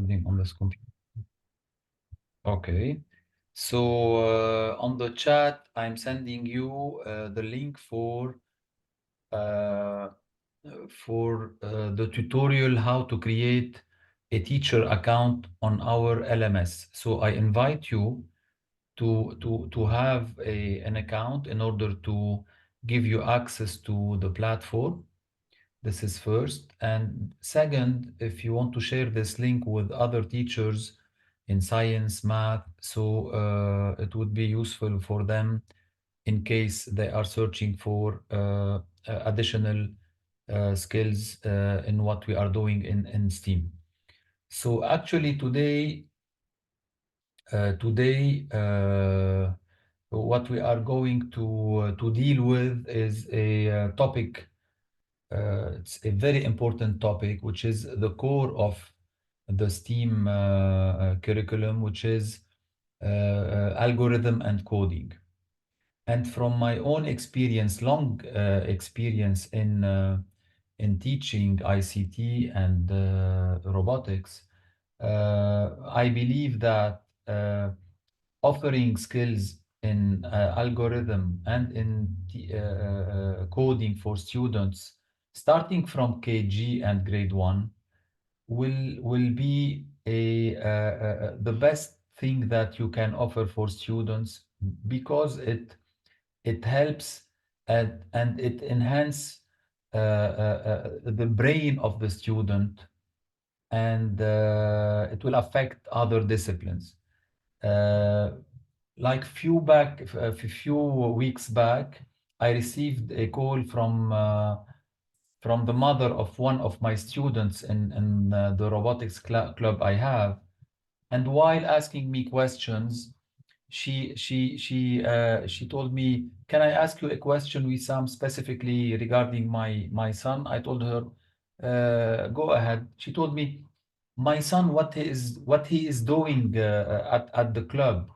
recording on this computer. Okay. So on the chat, I'm sending you the link uh, the tutorial how to create a teacher account on our LMS. So I invite you to have an account in order to give you access to the platform. This is first. And second, if you want to share this link with other teachers in science, math, so it would be useful for them in case they are searching for additional skills in what we are doing in STEAM. So actually today, what we are going to deal with is a topic. It's a very important topic, which is the core of the STEAM curriculum, which is algorithm and coding. And from my own experience, long experience in teaching ICT and robotics, I believe that offering skills in algorithm and in coding for students starting from KG and grade 1 will be the best thing that you can offer for students because it helps and it enhance the brain of the student, and it will affect other disciplines. Uh, like few weeks back, I received a call from the mother of one of my students in the robotics club I have, and while asking me questions, she told me, "Can I ask you a question, Wissam, specifically regarding my son?" I told her, "Go ahead." She told me, "My son, what he is doing at the club,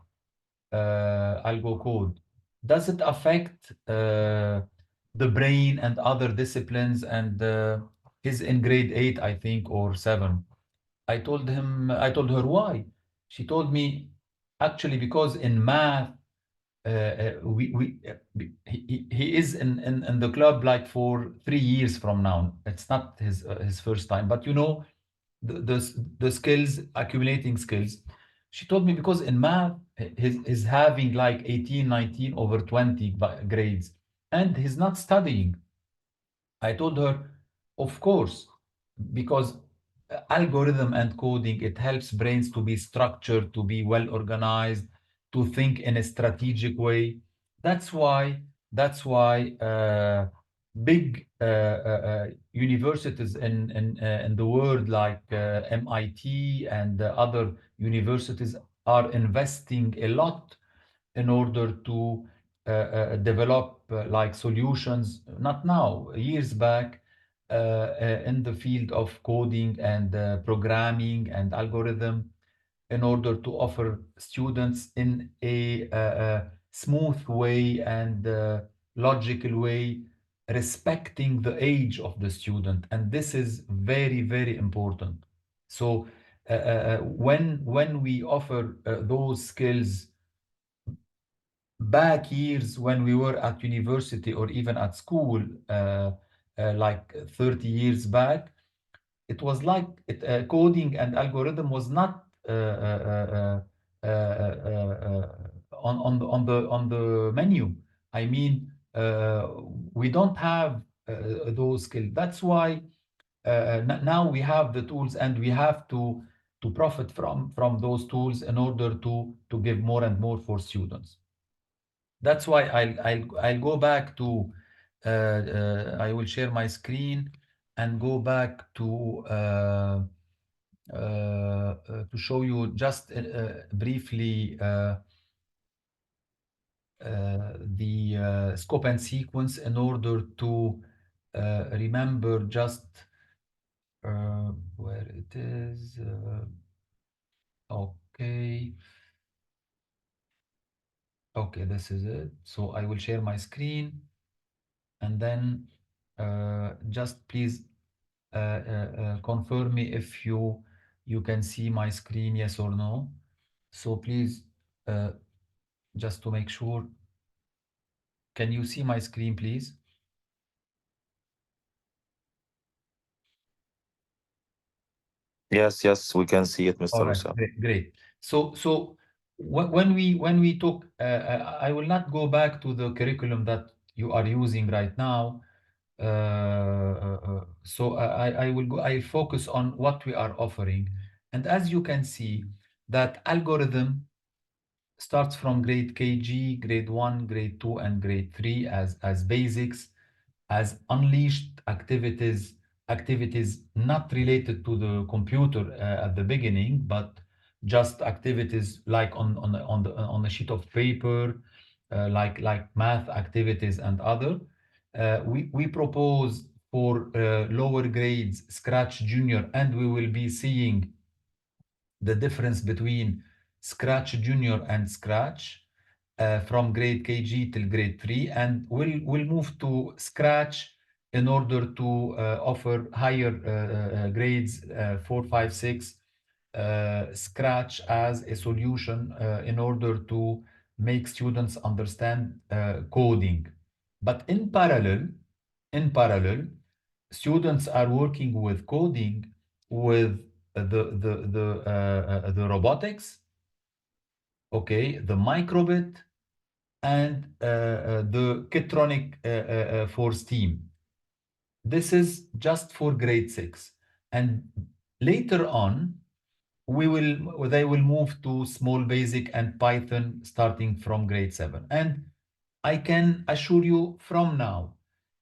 Algo Code, does it affect the brain and other disciplines?" And he's in grade 8, I think, or 7. I told her why. She told me, actually, because in math, he is in the club like for 3 years from now. It's not his first time, but the skills, accumulating skills. She told me because in math, he's having like 18, 19 over 20 grades, and he's not studying. I told her, of course, because algorithm and coding, it helps brains to be structured, to be well organized, to think in a strategic way. That's why, that's why big universities in the world like MIT and other universities are investing a lot in order to develop like solutions, not now, years back, in the field of coding and programming and algorithm, in order to offer students in a smooth way and logical way, respecting the age of the student. And this is very, very important. So when we offer those skills back years when we were at university or even at school, like 30 years back, it was like coding and algorithm was not on the menu. I mean, we don't have those skills. That's why now we have the tools, and we have to profit from those tools in order to give more and more for students. That's why I'll go back to I will share my screen and go back to show you just briefly the scope and sequence in order to remember just where it is. Okay. Okay, this is it. So I will share my screen, and then just please confirm me if you you can see my screen, yes or no. So please, uh, just to make sure, can you see my screen, please? Yes, we can see it, All Mr. right, Wissam. great. So when we talk, I will not go back to the curriculum that you are using right now. So I will go. I focus on what we are offering, and as you can see, that algorithm starts from grade KG, grade 1, grade 2, and grade 3 as basics, as unleashed activities not related to the computer at the beginning, but just activities like on a sheet of paper, like math activities and other. We propose for lower grades, Scratch Junior, and we will be seeing the difference between Scratch Junior and Scratch from grade KG till grade 3, and we'll move to Scratch in order to offer higher grades 4, 5, 6, Scratch as a solution in order to make students understand coding. But in parallel, students are working with coding with the robotics, okay, the microbit, and the Kitronic for STEAM. This is just for grade 6. And later on, they will move to small basic and Python starting from grade 7. And I can assure you from now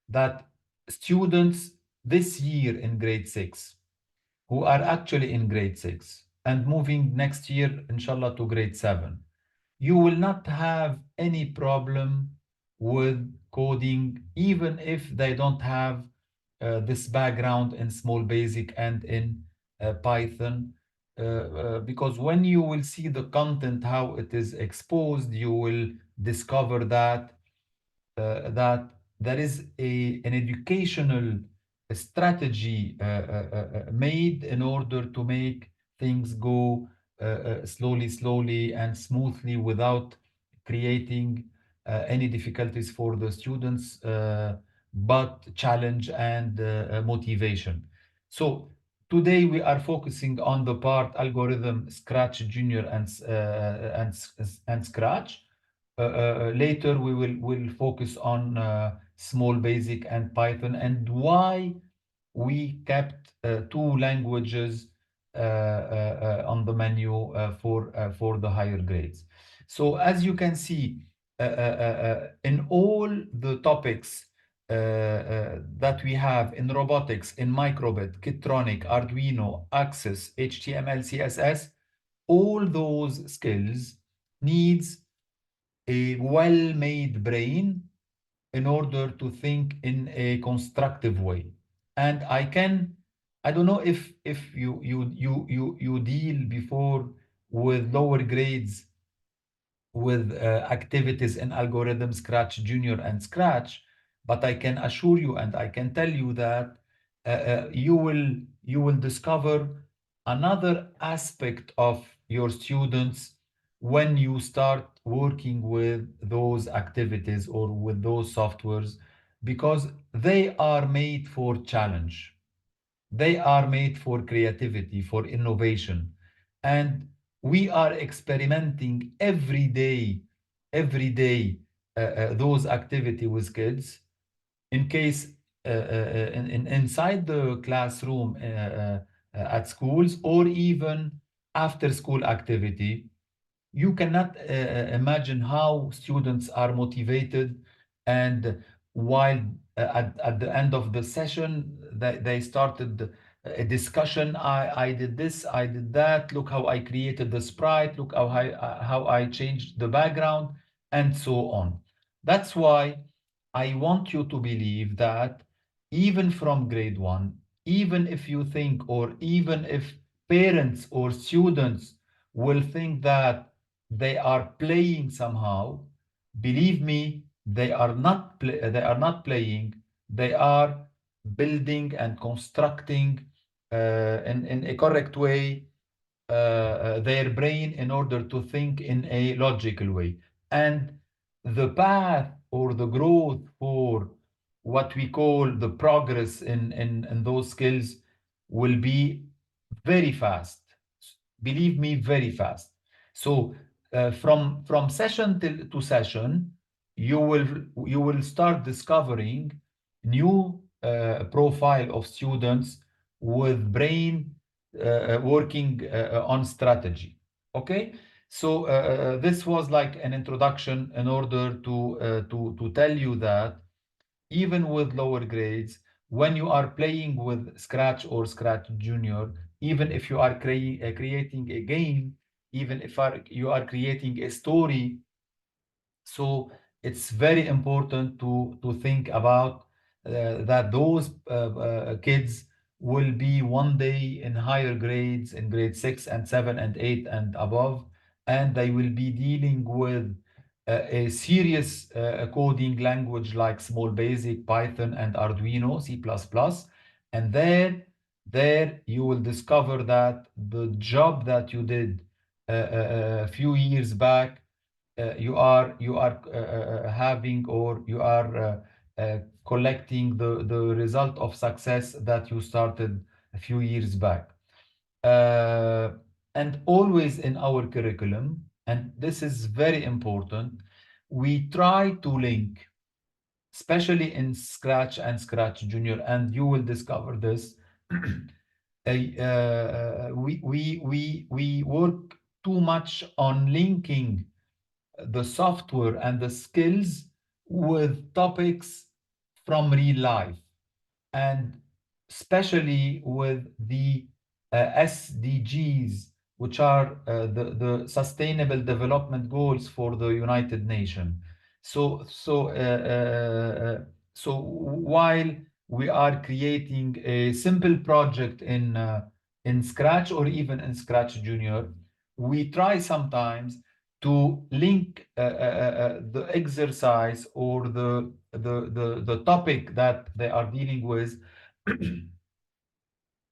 that students this year in grade 6 who are actually in grade 6 and moving next year, inshallah, to grade 7, you will not have any problem with coding, even if they don't have this background in small basic and in Python. Because when you will see the content, how it is exposed, you will discover that there is an educational strategy made in order to make things go slowly and smoothly without creating any difficulties for the students, but challenge and motivation. So today we are focusing on the part algorithm, Scratch Junior, and Scratch. Later will focus on small basic and Python, and why we kept two languages on the menu for the higher grades. So as you can see, in all the topics that we have in robotics, in microbit, Kitronic, Arduino, Access, HTML, CSS, all those skills needs a well-made brain in order to think in a constructive way. And I don't know if you deal before with lower grades with activities in algorithm Scratch Junior and Scratch, but I can assure you and I can tell you that you will discover another aspect of your students when you start working with those activities or with those softwares, because they are made for challenge. They are made for creativity, for innovation. And we are experimenting every day, those activity with kids. In case inside the classroom at schools, or even after school activity, you cannot imagine how students are motivated, and while at the end of the session they started a discussion. I did this, I did that, look how I created the sprite, look how I changed the background, and so on. That's why I want you to believe that even from grade 1, even if you think, or even if parents or students will think that they are playing somehow, believe me, they are not playing. They are building and constructing in a correct way their brain in order to think in a logical way. And the path or the growth for what we call the progress in those skills will be very fast. Believe me, very fast. So from session to session, you will start discovering new profile of students with brain working on strategy. Okay, so this was like an introduction in order to tell you that even with lower grades, when you are playing with Scratch or Scratch Junior, even if you are creating a game, even if you are creating a story, so it's very important to think about that those kids will be one day in higher grades, in grade 6 and 7 and 8 and above, and they will be dealing with a serious coding language like Small Basic, Python, and Arduino, C++. And there you will discover that the job that you did a few years back, you are having, or you are collecting the result of success that you started a few years back. Uh, and always in our curriculum, and this is very important, we try to link, especially in Scratch and Scratch Junior, and you will discover this. We work too much on linking the software and the skills with topics from real life, and especially with the SDGs, which are the Sustainable Development Goals for the United Nations. So while we are creating a simple project in Scratch or even in Scratch Junior, we try sometimes to link the exercise or the topic that they are dealing with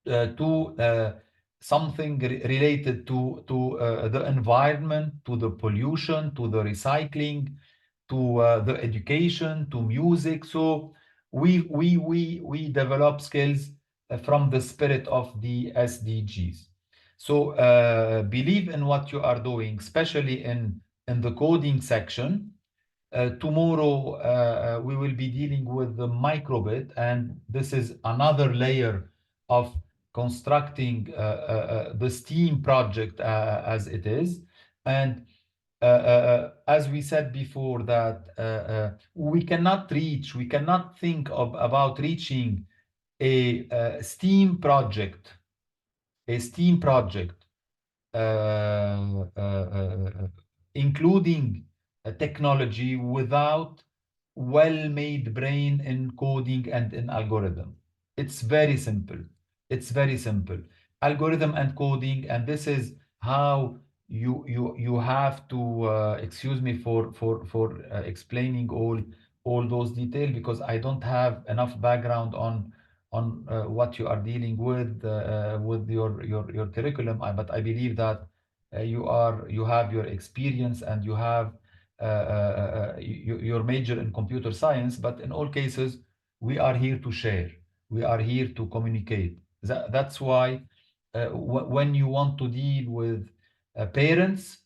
to something related to the environment, to the pollution, to the recycling, to the education, to music. So we develop skills from the spirit of the SDGs. So believe in what you are doing, especially in the coding section. Tomorrow, we will be dealing with the microbit, and this is another layer of constructing the STEAM project as it is. And as we said before, that we cannot think about reaching a STEAM project, a STEAM project including technology without well-made brain in coding and in algorithm. It's very simple. It's very simple. Algorithm and coding, and this is how you have to excuse me for explaining all those details, because I don't have enough background on what you are dealing with your curriculum. But I believe that you have your experience, and you have your major in computer science. But in all cases, we are here to share. We are here to communicate. That's why when you want to deal with parents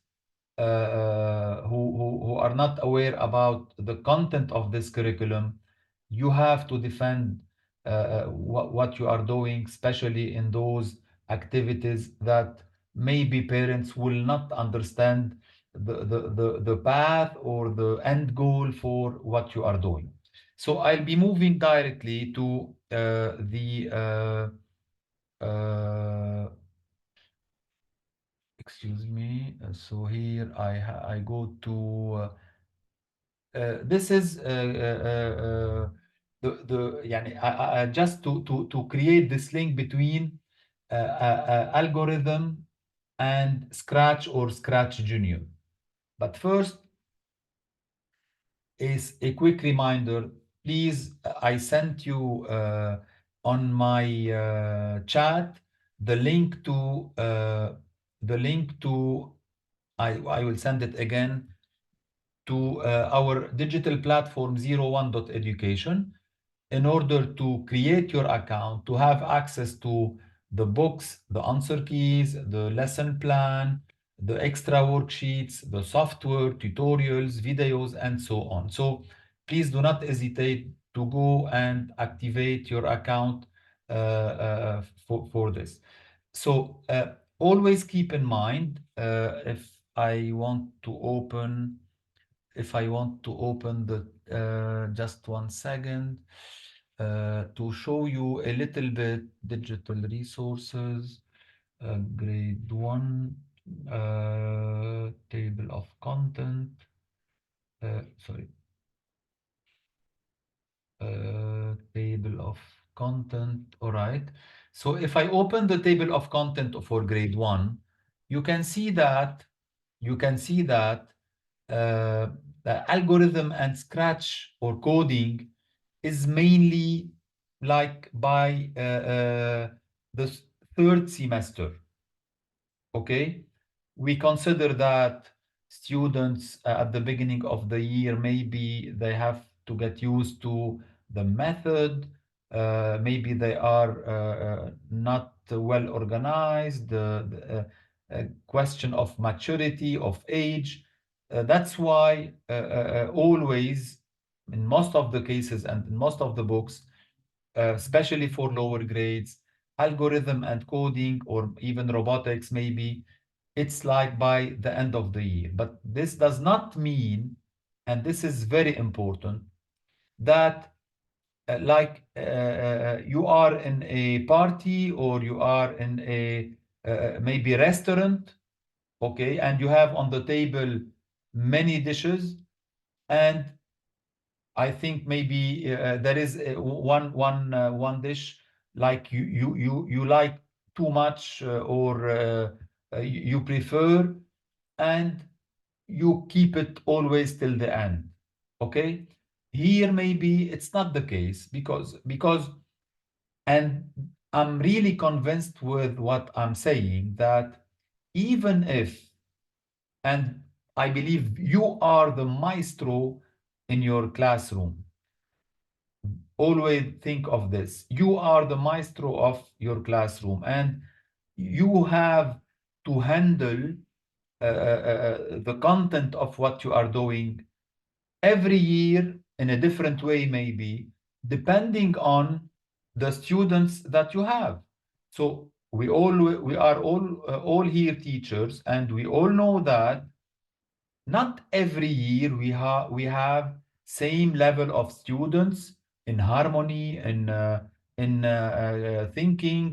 who are not aware about the content of this curriculum, you have to defend what you are doing, especially in those activities that maybe parents will not understand the path or the end goal for what you are doing. So I'll be moving directly to the excuse me. So here I go to this is the يعني just to create this link between algorithm and Scratch or Scratch Junior. But first is a quick reminder. Please, I sent you on my chat the link to the link to, I will send it again, to our digital platform ZERO1.education in order to create your account, to have access to the books, the answer keys, the lesson plan, the extra worksheets, the software, tutorials, videos, and so on. So please do not hesitate to go and activate your account for this. So always keep in mind, if I want to open the, just one second, to show you a little bit digital resources, grade one, table of content, sorry, table of content, all right. So if I open the table of content for grade one, you can see that, you can see that the algorithm and Scratch or coding is mainly like by the third semester. Okay, we consider that students at the beginning of the year, maybe they have to get used to the method, maybe they are not well organized, the question of maturity, of age. That's why always, in most of the cases and in most of the books, especially for lower grades, algorithm and coding, or even robotics, maybe it's like by the end of the year. But this does not mean, and this is very important, that you are in a party or you are in a maybe restaurant, okay, and you have on the table many dishes, and I think maybe there is one dish like you like too much, or you prefer, and you keep it always till the end. Okay, here maybe it's not the case, because and I'm really convinced with what I'm saying, that even if, and I believe you are the maestro in your classroom. Always think of this. You are the maestro of your classroom, and you have to handle the content of what you are doing every year in a different way, maybe, depending on the students that you have. So we are all here teachers, and we all know that not every year we have same level of students in harmony, in thinking,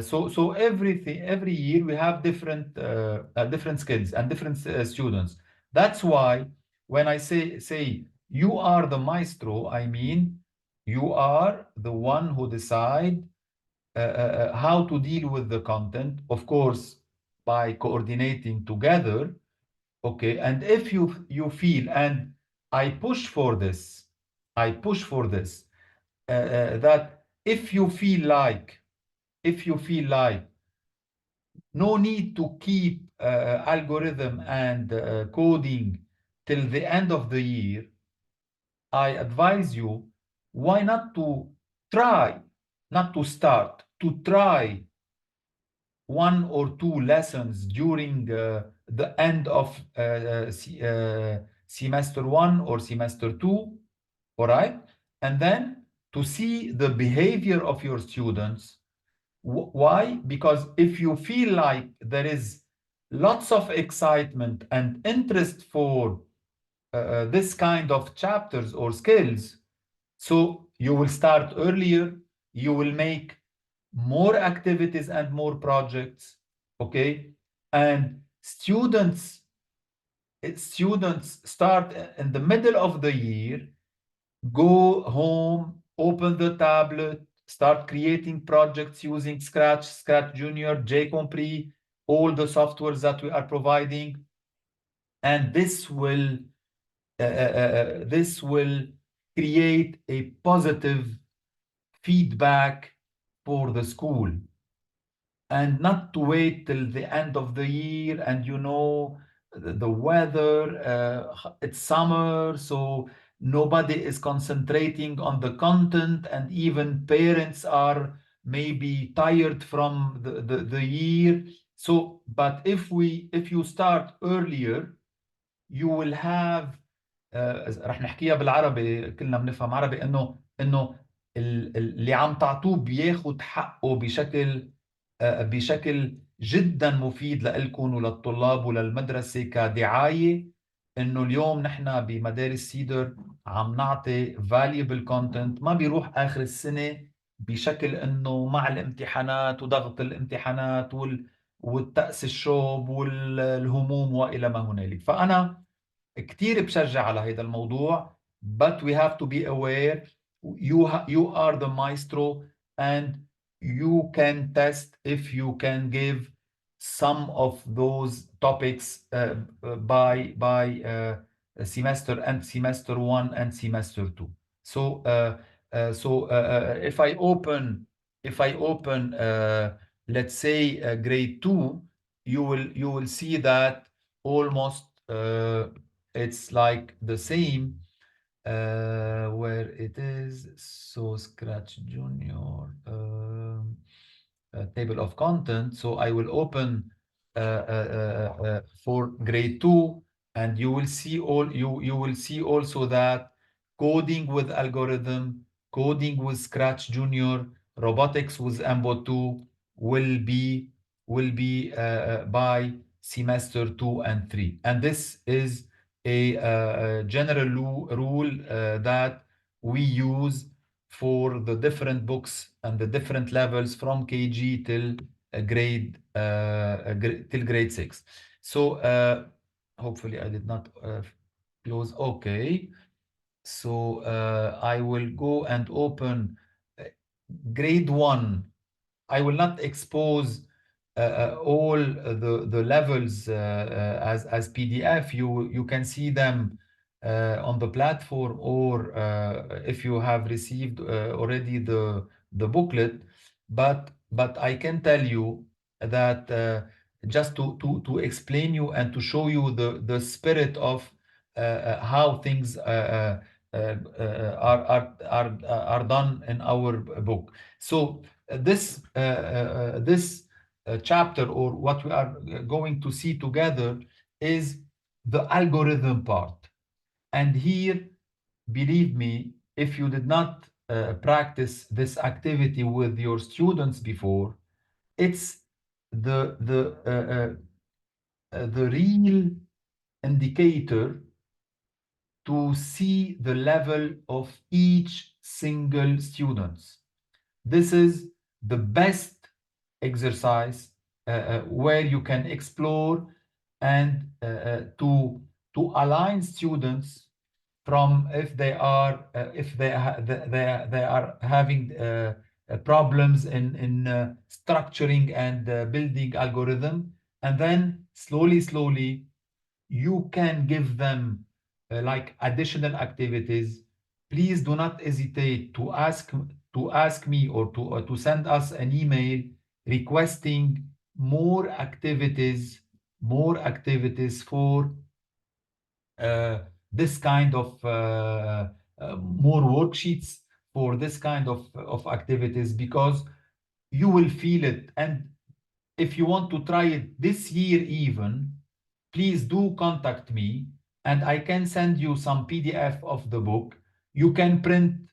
so everything, every year we have different skills and different students. That's why when I say you are the maestro, I mean you are the one who decide how to deal with the content, of course, by coordinating together. Okay, and if you feel, and I push for this, I push for this, that if you feel like no need to keep algorithm and coding till the end of the year, I advise you, why not to try, not to start, to try one or two lessons during the end of semester one or semester two, all right? And then to see the behavior of your students. Why? Because if you feel like there is lots of excitement and interest for this kind of chapters or skills, so you will start earlier, you will make more activities and more projects, okay? And students start in the middle of the year, go home, open the tablet, start creating projects using Scratch, Scratch Junior, jCompris, all the softwares that we are providing, and this will create a positive feedback for the school. and not to wait till the end of the year. And the weather, it's summer, so nobody is concentrating on the content, and even parents are maybe tired from the year. So but if you start earlier, you will have رح نحكيها بالعربي، كلنا بنفهم عربي، انه اللي عم تعطوه بياخد حقه بشكل جدا مفيد لإلكم وللطلاب وللمدرسة كدعاية. انه اليوم نحن بمدارس سيدر عم نعطي valuable content ما بيروح آخر السنة بشكل انه مع الامتحانات وضغط الامتحانات والتأس الشوب والهموم وإلى ما هنالك. فأنا كتير بشجع على هذا الموضوع. but we have to be aware. You are the maestro, and you can test if you can give some of those topics by semester and semester 1 and semester 2. So if I open let's say grade 2, you will see that almost it's like the same where it is. So Scratch Junior table of content. So I will open for grade 2, and you will see you will see also that coding with algorithm, coding with Scratch Junior, robotics with MBO 2 will be by semester 2 and 3. And this is a general rule that we use for the different books and the different levels from KG till grade 6. So hopefully I did not close. Okay. So I will go and open grade 1. I will not expose all the levels as PDF. You can see them on the platform, or if you have received already the booklet. But I can tell you that just to explain you and to show you the spirit of how things are done in our book. So this chapter, or what we are going to see together, is the algorithm part. And here, believe me, if you did not practice this activity with your students before, it's the real indicator to see the level of each single student. This is the best exercise where you can explore and to align students from if they are having problems in structuring and building algorithm, and then slowly you can give them like additional activities. Please do not hesitate to ask me, or to send us an email requesting more activities for this kind of more worksheets for this kind of activities, because you will feel it. And if you want to try it this year even, please do contact me, and I can send you some PDF of the book. You can print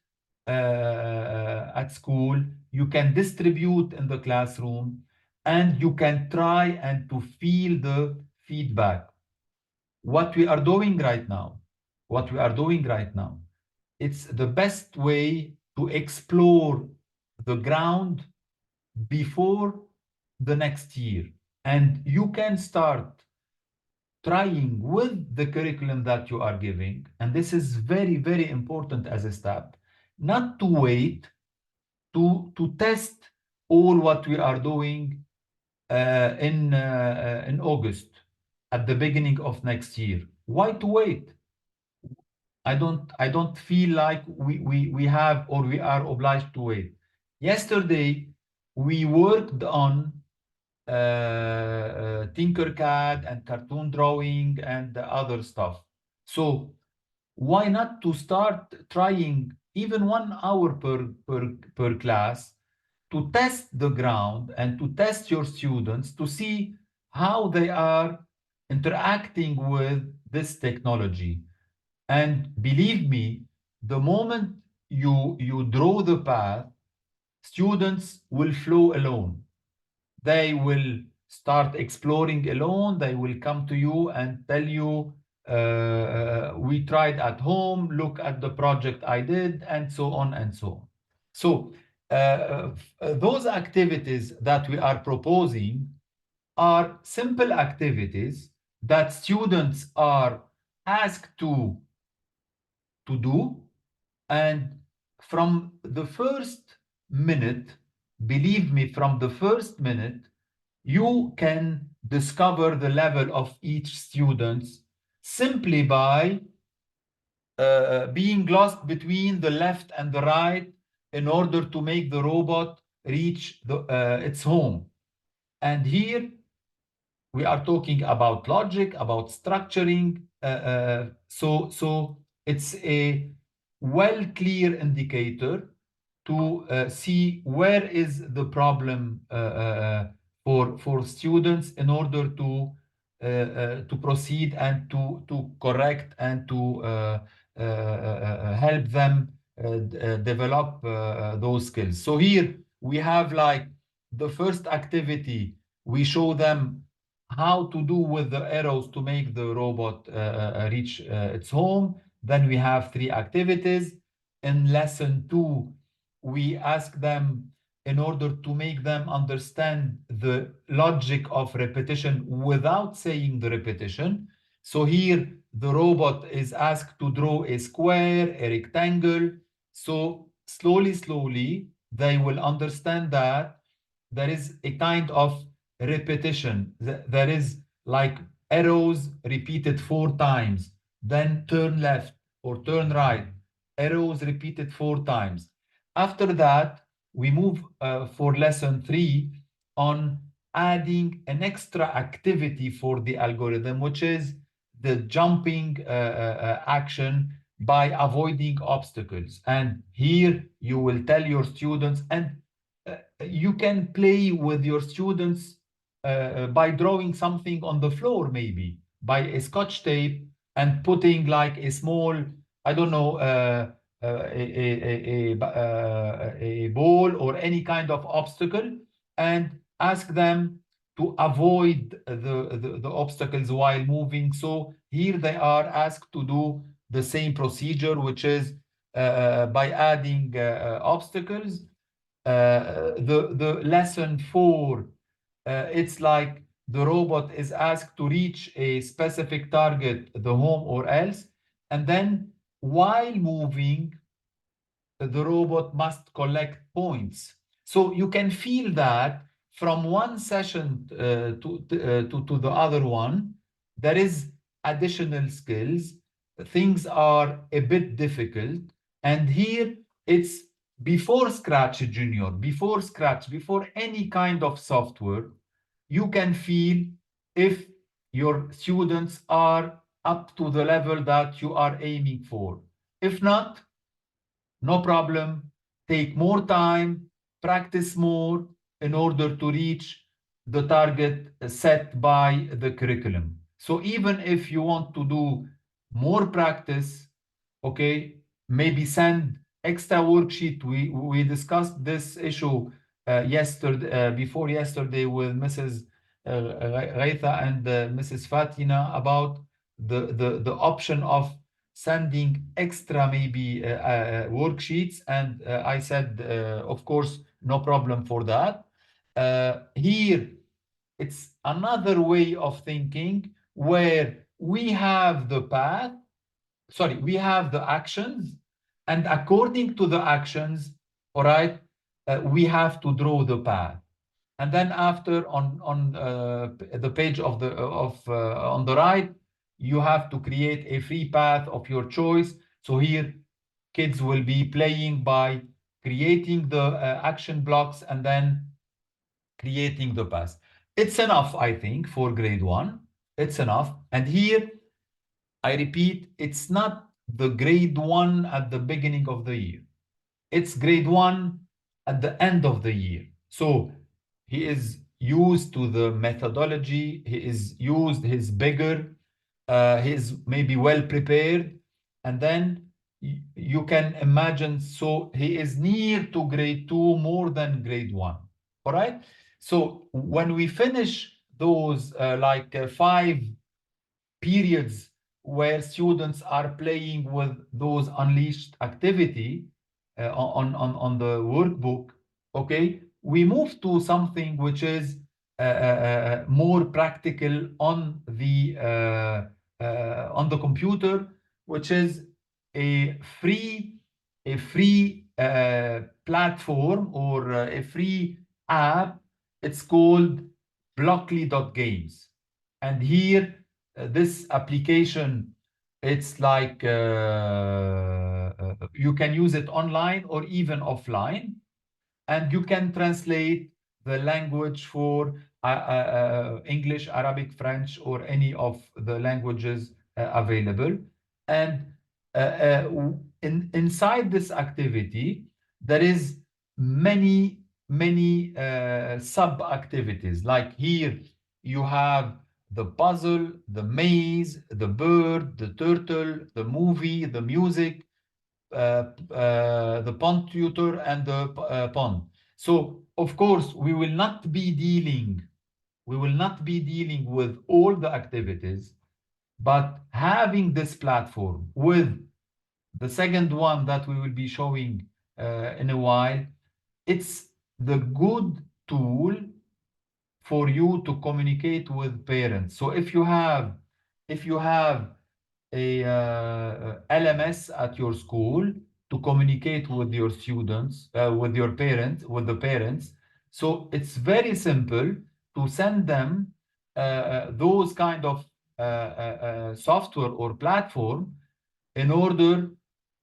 at school, you can distribute in the classroom, and you can try and to feel the feedback. What we are doing right now, it's the best way to explore the ground before the next year. And you can start trying with the curriculum that you are giving. And this is very important as a step, not to wait to test all what we are doing in August, at the beginning of next year. Why to wait? I don't feel like we have, or we are obliged to wait. Yesterday we worked on Tinkercad and cartoon drawing and other stuff. So why not to start trying even 1 hour per class to test the ground and to test your students to see how they are interacting with this technology. And believe me, the moment you draw the path, students will flow alone. They will start exploring alone. They will come to you and tell you, we tried at home, look at the project I did, and so on and so on. So those activities that we are proposing are simple activities that students are asked to do. And from the first minute, believe me, from the first minute, you can discover the level of each student simply by being lost between the left and the right in order to make the robot reach its home. And here we are talking about logic, about structuring. So it's a well clear indicator to see where is the problem for students in order to proceed and to correct and to help them develop those skills. So here we have like the first activity, we show them how to do with the arrows to make the robot reach its home. Then we have 3 activities. In lesson 2, we ask them in order to make them understand the logic of repetition without saying the repetition. So here the robot is asked to draw a square, a rectangle. So slowly, they will understand that there is a kind of repetition. There is like arrows repeated 4 times, then turn left or turn right, arrows repeated 4 times. After that, we move for lesson 3 on adding an extra activity for the algorithm, which is the jumping action by avoiding obstacles. And here you will tell your students, and you can play with your students by drawing something on the floor, maybe by a scotch tape and putting like a small, I don't know, a ball or any kind of obstacle, and ask them to avoid the obstacles while moving. So here they are asked to do the same procedure, which is by adding obstacles. The lesson 4, it's like the robot is asked to reach a specific target, the home or else, and then while moving, the robot must collect points. So you can feel that from one session to the other one, there is additional skills. Things are a bit difficult. And here it's before Scratch Junior, before Scratch, before any kind of software, you can feel if your students are up to the level that you are aiming for. If not, no problem. Take more time, practice more in order to reach the target set by the curriculum. So even if you want to do more practice, okay, maybe send extra worksheet. We discussed this issue yesterday, before yesterday, with Mrs. Gaitha and Mrs. Fatina about the option of sending extra maybe worksheets, and I said of course no problem for that. Here it's another way of thinking where we have the path, sorry, we have the actions, and according to the actions, all right, we have to draw the path. And then after on the page of the on the right, you have to create a free path of your choice. So here kids will be playing by creating the action blocks and then creating the path. It's enough, I think, for grade 1. It's enough. And here, I repeat, it's not the grade 1 at the beginning of the year. It's grade 1 at the end of the year. So he is used to the methodology, he is used, he's bigger, he is maybe well prepared, and then you can imagine, so he is near to grade 2 more than grade 1. All right. So when we finish those 5 periods where students are playing with those unleashed activity on the workbook, okay, we move to something which is more practical on the computer, which is a free platform or a free app. It's called Blockly.games. And here, this application, it's like you can use it online or even offline, and you can translate the language for English, Arabic, French, or any of the languages available. And inside this activity, there is many sub activities. Like here, you have the puzzle, the maze, the bird, the turtle, the movie, the music, the pond tutor, and the pond. So, of course, we will not be dealing with all the activities, but having this platform with the second one that we will be showing in a while, it's the good tool for you to communicate with parents. So if you have a LMS at your school to communicate with your students, with your parents, with the parents. So it's very simple to send them those kind of software or platform in order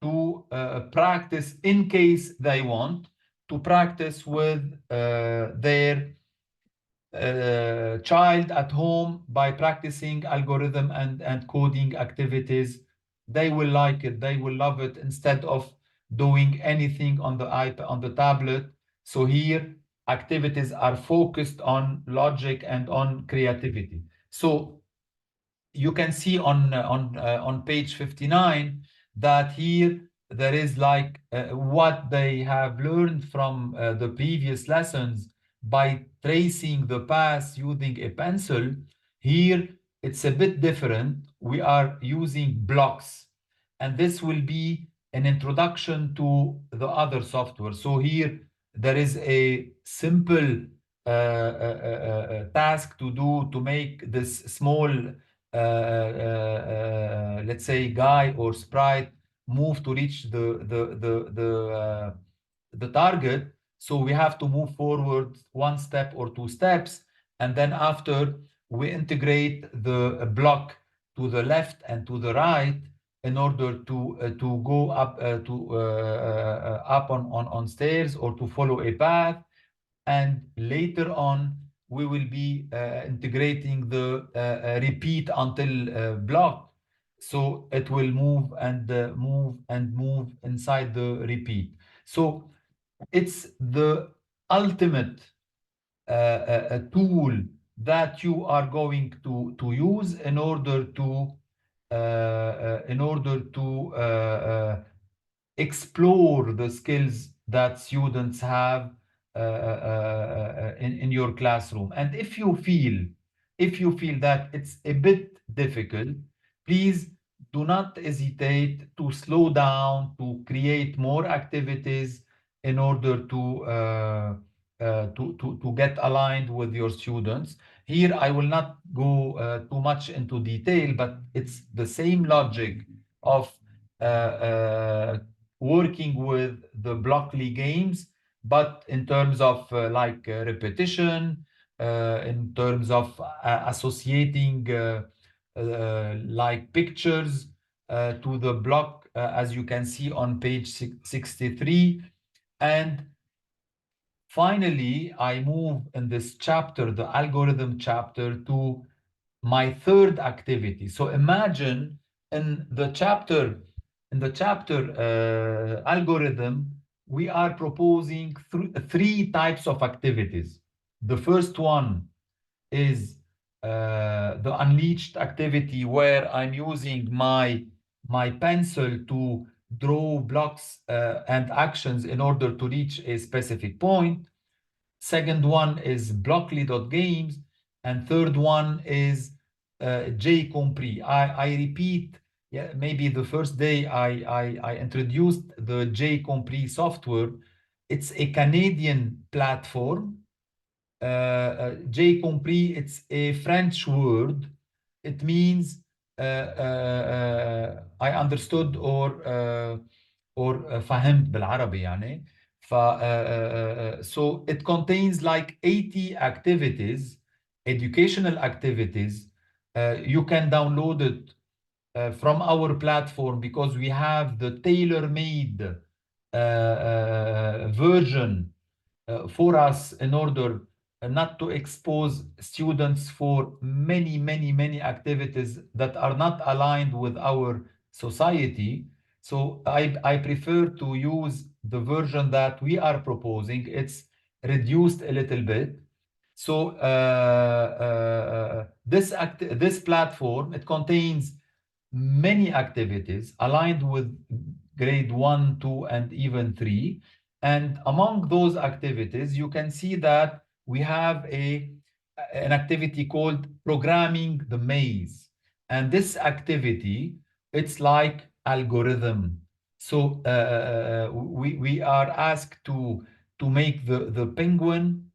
to practice, in case they want to practice with their child at home by practicing algorithm and coding activities. They will like it, they will love it, instead of doing anything on the iPad, on the tablet. So here, activities are focused on logic and on creativity. So you can see on page 59 that here there is like what they have learned from the previous lessons by tracing the path using a pencil. Here it's a bit different. We are using blocks, and this will be an introduction to the other software. So here there is a simple task to do to make this small let's say guy or sprite move to reach the target. So we have to move forward 1 step or 2 steps, and then after we integrate the block to the left and to the right in order to go up up on stairs or to follow a path. And later on we will be integrating the repeat until block, so it will move and move and move inside the repeat. So it's the ultimate tool that you are going to use in order to explore the skills that students have in your classroom. And if you feel that it's a bit difficult, please do not hesitate to slow down, to create more activities in order to get aligned with your students. Here, I will not go too much into detail, but it's the same logic of working with the Blockly games, but in terms of repetition, in terms of associating like pictures to the block, as you can see on page 63. And finally, I move in this chapter, the algorithm chapter, to my third activity. So imagine in the chapter, algorithm, we are proposing three types of activities. The first one is the unleashed activity, where I'm using my pencil to draw blocks and actions in order to reach a specific point. Second one is blockly.games, and third one is jcompris. I repeat, yeah, maybe the first day I introduced the jcompris software. It's a Canadian platform. jcompris, it's a French word. It means I understood or فهمت بالعربي يعني. So it contains like 80 activities, educational activities. You can download it from our platform, because we have the tailor-made version for us, in order not to expose students for many activities that are not aligned with our society. So I prefer to use the version that we are proposing. It's reduced a little bit. So this platform, it contains many activities aligned with grade 1, 2, and even 3. And among those activities, you can see that we have an activity called programming the maze. And this activity, it's like algorithm. So we are asked to make the penguin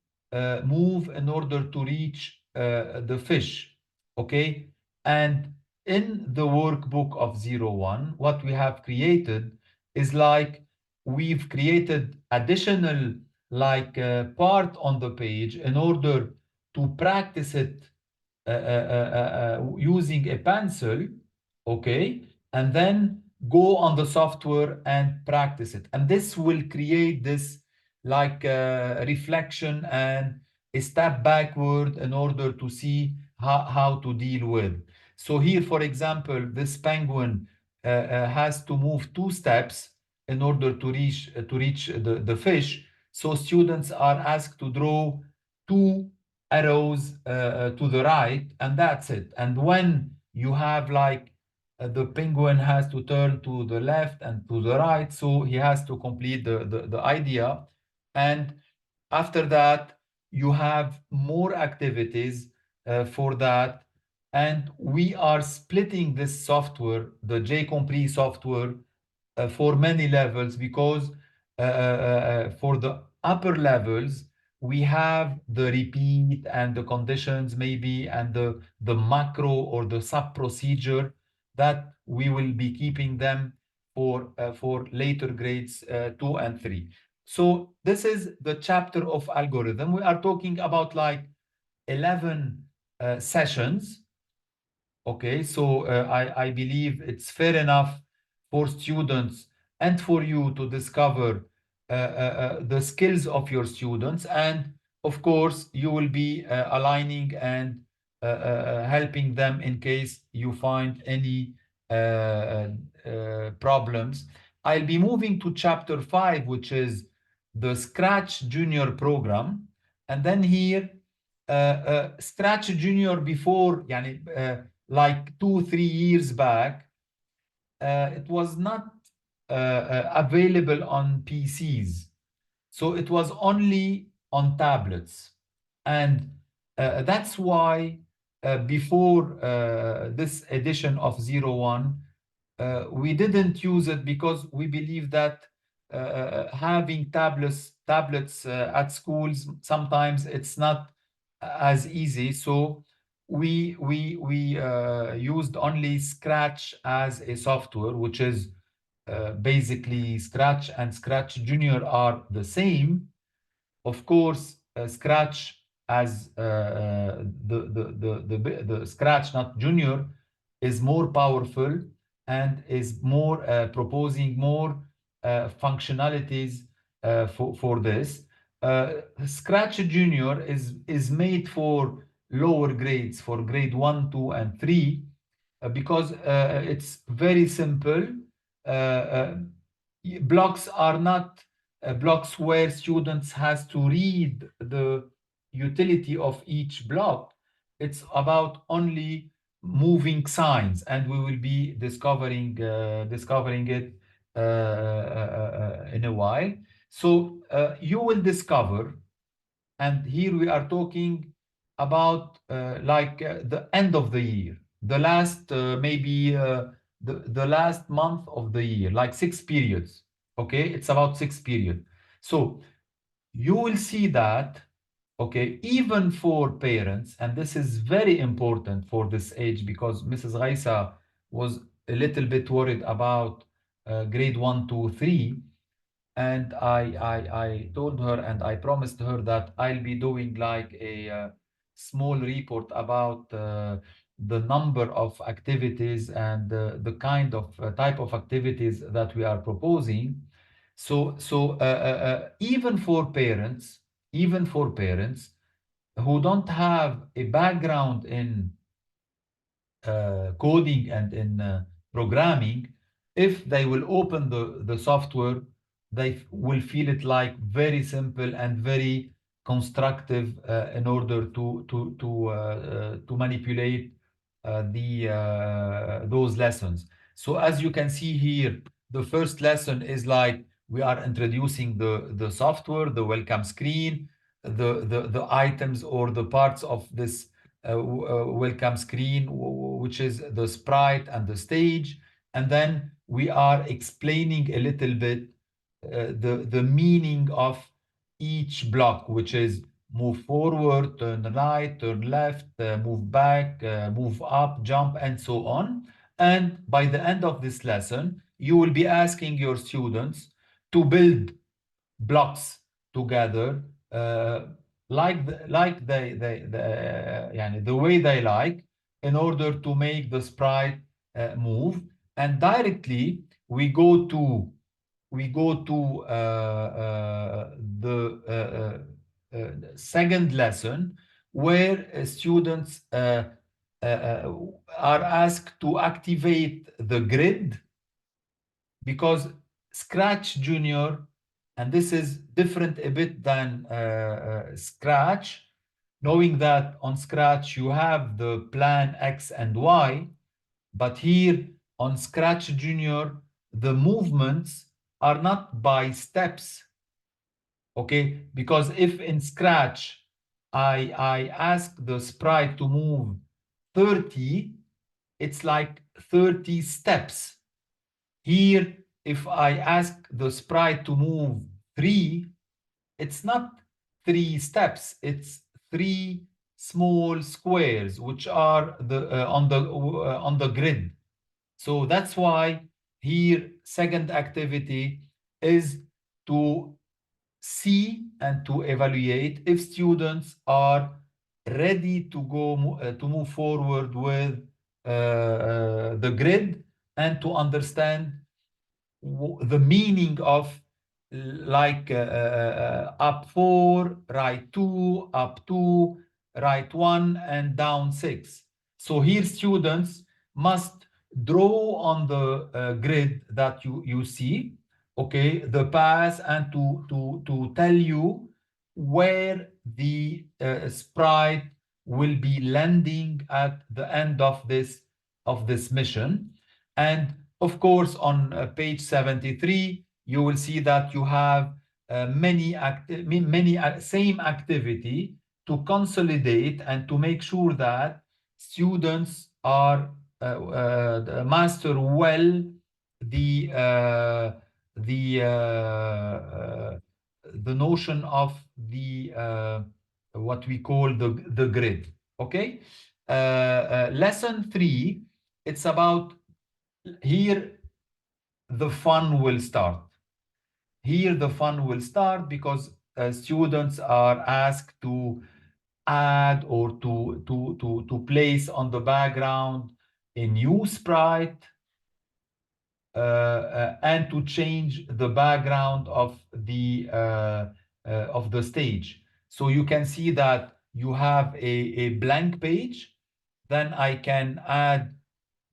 move in order to reach the fish. Okay. And in the workbook of ZERO1, what we have created is like, we've created additional like part on the page in order to practice it using a pencil, okay, and then go on the software and practice it. And this will create this like reflection and a step backward in order to see how to deal with. So here, for example, this penguin has to move 2 steps in order to reach the fish. So students are asked to draw 2 arrows to the right, and that's it. And when you have like the penguin has to turn to the left and to the right, so he has to complete the idea. And after that, you have more activities for that. And we are splitting this software, the jcompris software, for many levels, because for the upper levels, we have the repeat and the conditions maybe, and the macro or the sub procedure that we will be keeping them for later grades 2 and 3. So this is the chapter of algorithm. We are talking about like 11 sessions. Okay, so I believe it's fair enough for students and for you to discover the skills of your students. And of course, you will be aligning and helping them in case you find any problems. I'll be moving to chapter 5, which is the Scratch Junior program. And then here, Scratch Junior before, yani, like 2-3 years back, it was not available on PCs. So it was only on tablets. And that's why before this edition of ZERO1, we didn't use it, because we believe that having tablets at schools, sometimes it's not as easy. So we used only Scratch as a software, which is basically Scratch and Scratch Junior are the same. Of course, Scratch as the Scratch, not Junior, is more powerful and is more proposing more functionalities for this. Scratch Junior is made for lower grades, for grade 1, 2, and 3, because it's very simple. Blocks are not blocks where students has to read the utility of each block. It's about only moving signs, and we will be discovering it in a while. So you will discover, and here we are talking about the end of the year, the last maybe the last month of the year, like 6 periods. Okay, it's about 6 periods. So you will see that, okay, even for parents, and this is very important for this age, because Mrs. Ghaisa was a little bit worried about grade 1, 2, 3, and I told her and I promised her that I'll be doing like a small report about the number of activities and the kind of type of activities that we are proposing. So even for parents who don't have a background in coding and in programming, if they will open the software, they will feel it like very simple and very constructive in order to manipulate the those lessons. So as you can see here, the first lesson is like we are introducing the software, the welcome screen, the items or the parts of this welcome screen, which is the sprite and the stage. And then we are explaining a little bit the meaning of each block, which is move forward, turn right, turn left, move back, move up, jump, and so on. And by the end of this lesson, you will be asking your students to build blocks together, the way they like, in order to make the sprite move. And directly we go to the second lesson, where students are asked to activate the grid, because Scratch Junior, and this is different a bit than Scratch, knowing that on Scratch you have the plan X and Y, but here on Scratch Junior, the movements are not by steps, okay? Because if in Scratch I ask the sprite to move 30, it's like 30 steps. Here, if I ask the sprite to move 3, it's not 3 steps, it's 3 small squares, which are on the grid. So that's why here second activity is to see and to evaluate if students are ready to move forward with the grid, and to understand the meaning of up 4, right 2, up 2, right 1, and down 6. So here students must draw on the grid that you see, okay, the path, and to tell you where the sprite will be landing at the end of this mission. And of course, on page 73, you will see that you have many same activity to consolidate and to make sure that students are master well the uh, the uh, uh, the notion of the what we call the grid. Okay, lesson 3. It's about, here the fun will start. Here the fun will start, because students are asked to add or to place on the background a new sprite, and to change the background of the of the stage. So you can see that you have a blank page. Then I can add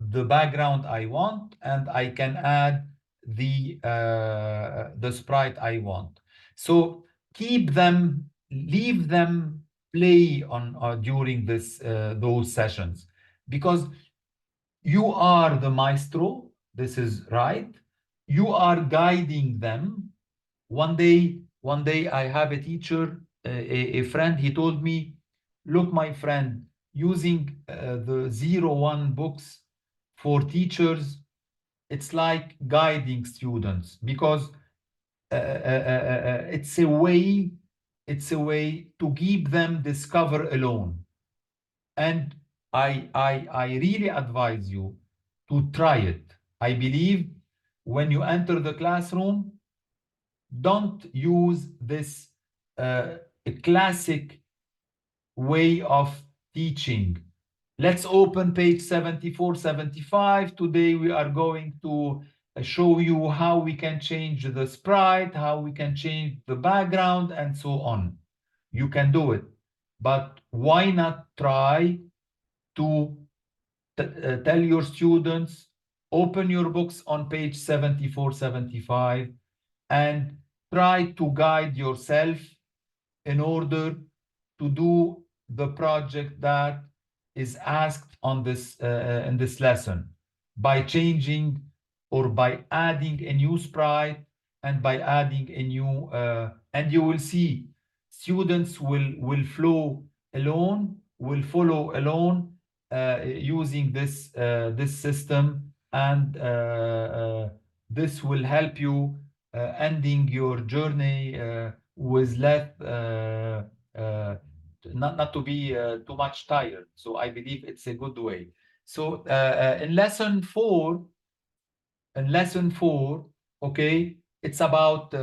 the background I want, and I can add the sprite I want. So keep them, leave them play on during this those sessions, because you are the maestro. This is right. You are guiding them. One day I have a teacher, a friend. He told me, "Look, my friend, using the ZERO1 books for teachers, it's like guiding students, because it's a way, to keep them discover alone." And I really advise you to try it. I believe when you enter the classroom, don't use this classic way of teaching. Let's open page 74, 75. Today we are going to show you how we can change the sprite, how we can change the background, and so on. You can do it, but why not try to tell your students, open your books on page 74, 75, and try to guide yourself in order to do the project that is asked on this in this lesson, by changing or by adding a new sprite, and by adding a new and you will see students will flow alone, will follow alone, using this system, and this will help you ending your journey with less not to be too much tired. So I believe it's a good way. So in lesson four, okay, it's about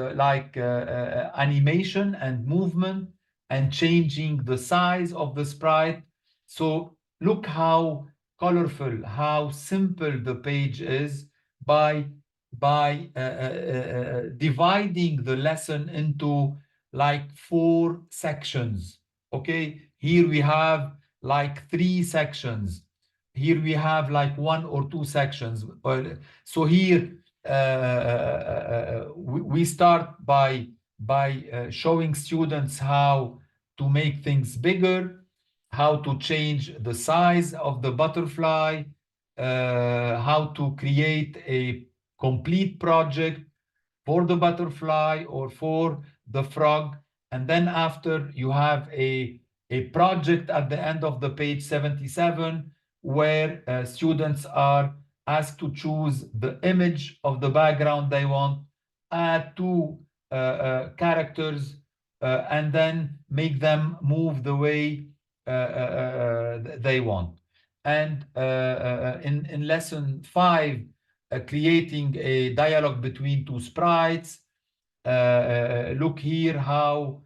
animation and movement and changing the size of the sprite. So look how colorful, how simple the page is, by dividing the lesson into like 4 sections. Okay, here we have like 3 sections. Here we have like 1 or 2 sections. So here we start by showing students how to make things bigger, how to change the size of the butterfly, how to create a complete project for the butterfly or for the frog. And then after, you have a project at the end of the page 77, where students are asked to choose the image of the background they want, add 2 characters, and then make them move the way they want. And in lesson 5, creating a dialogue between 2 sprites. Look here how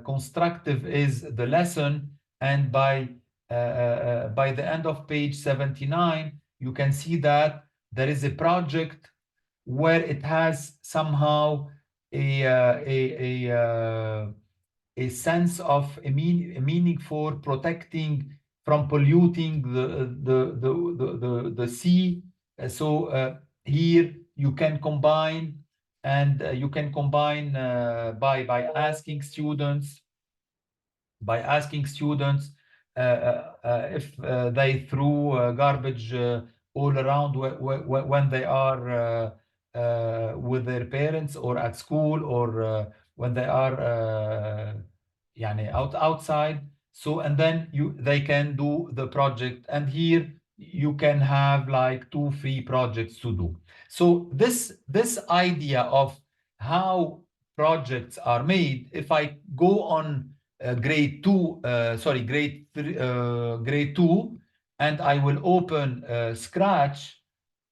constructive is the lesson, and by the end of page 79, you can see that there is a project where it has somehow a sense of a meaning for protecting from polluting the sea. So here you can combine, and by asking students if they threw garbage all around when they are with their parents, or at school, or when they are outside. So, and then they can do the project, and here you can have like 2 free projects to do. So this idea of how projects are made, if I go on grade 2, grade 2, and I will open Scratch.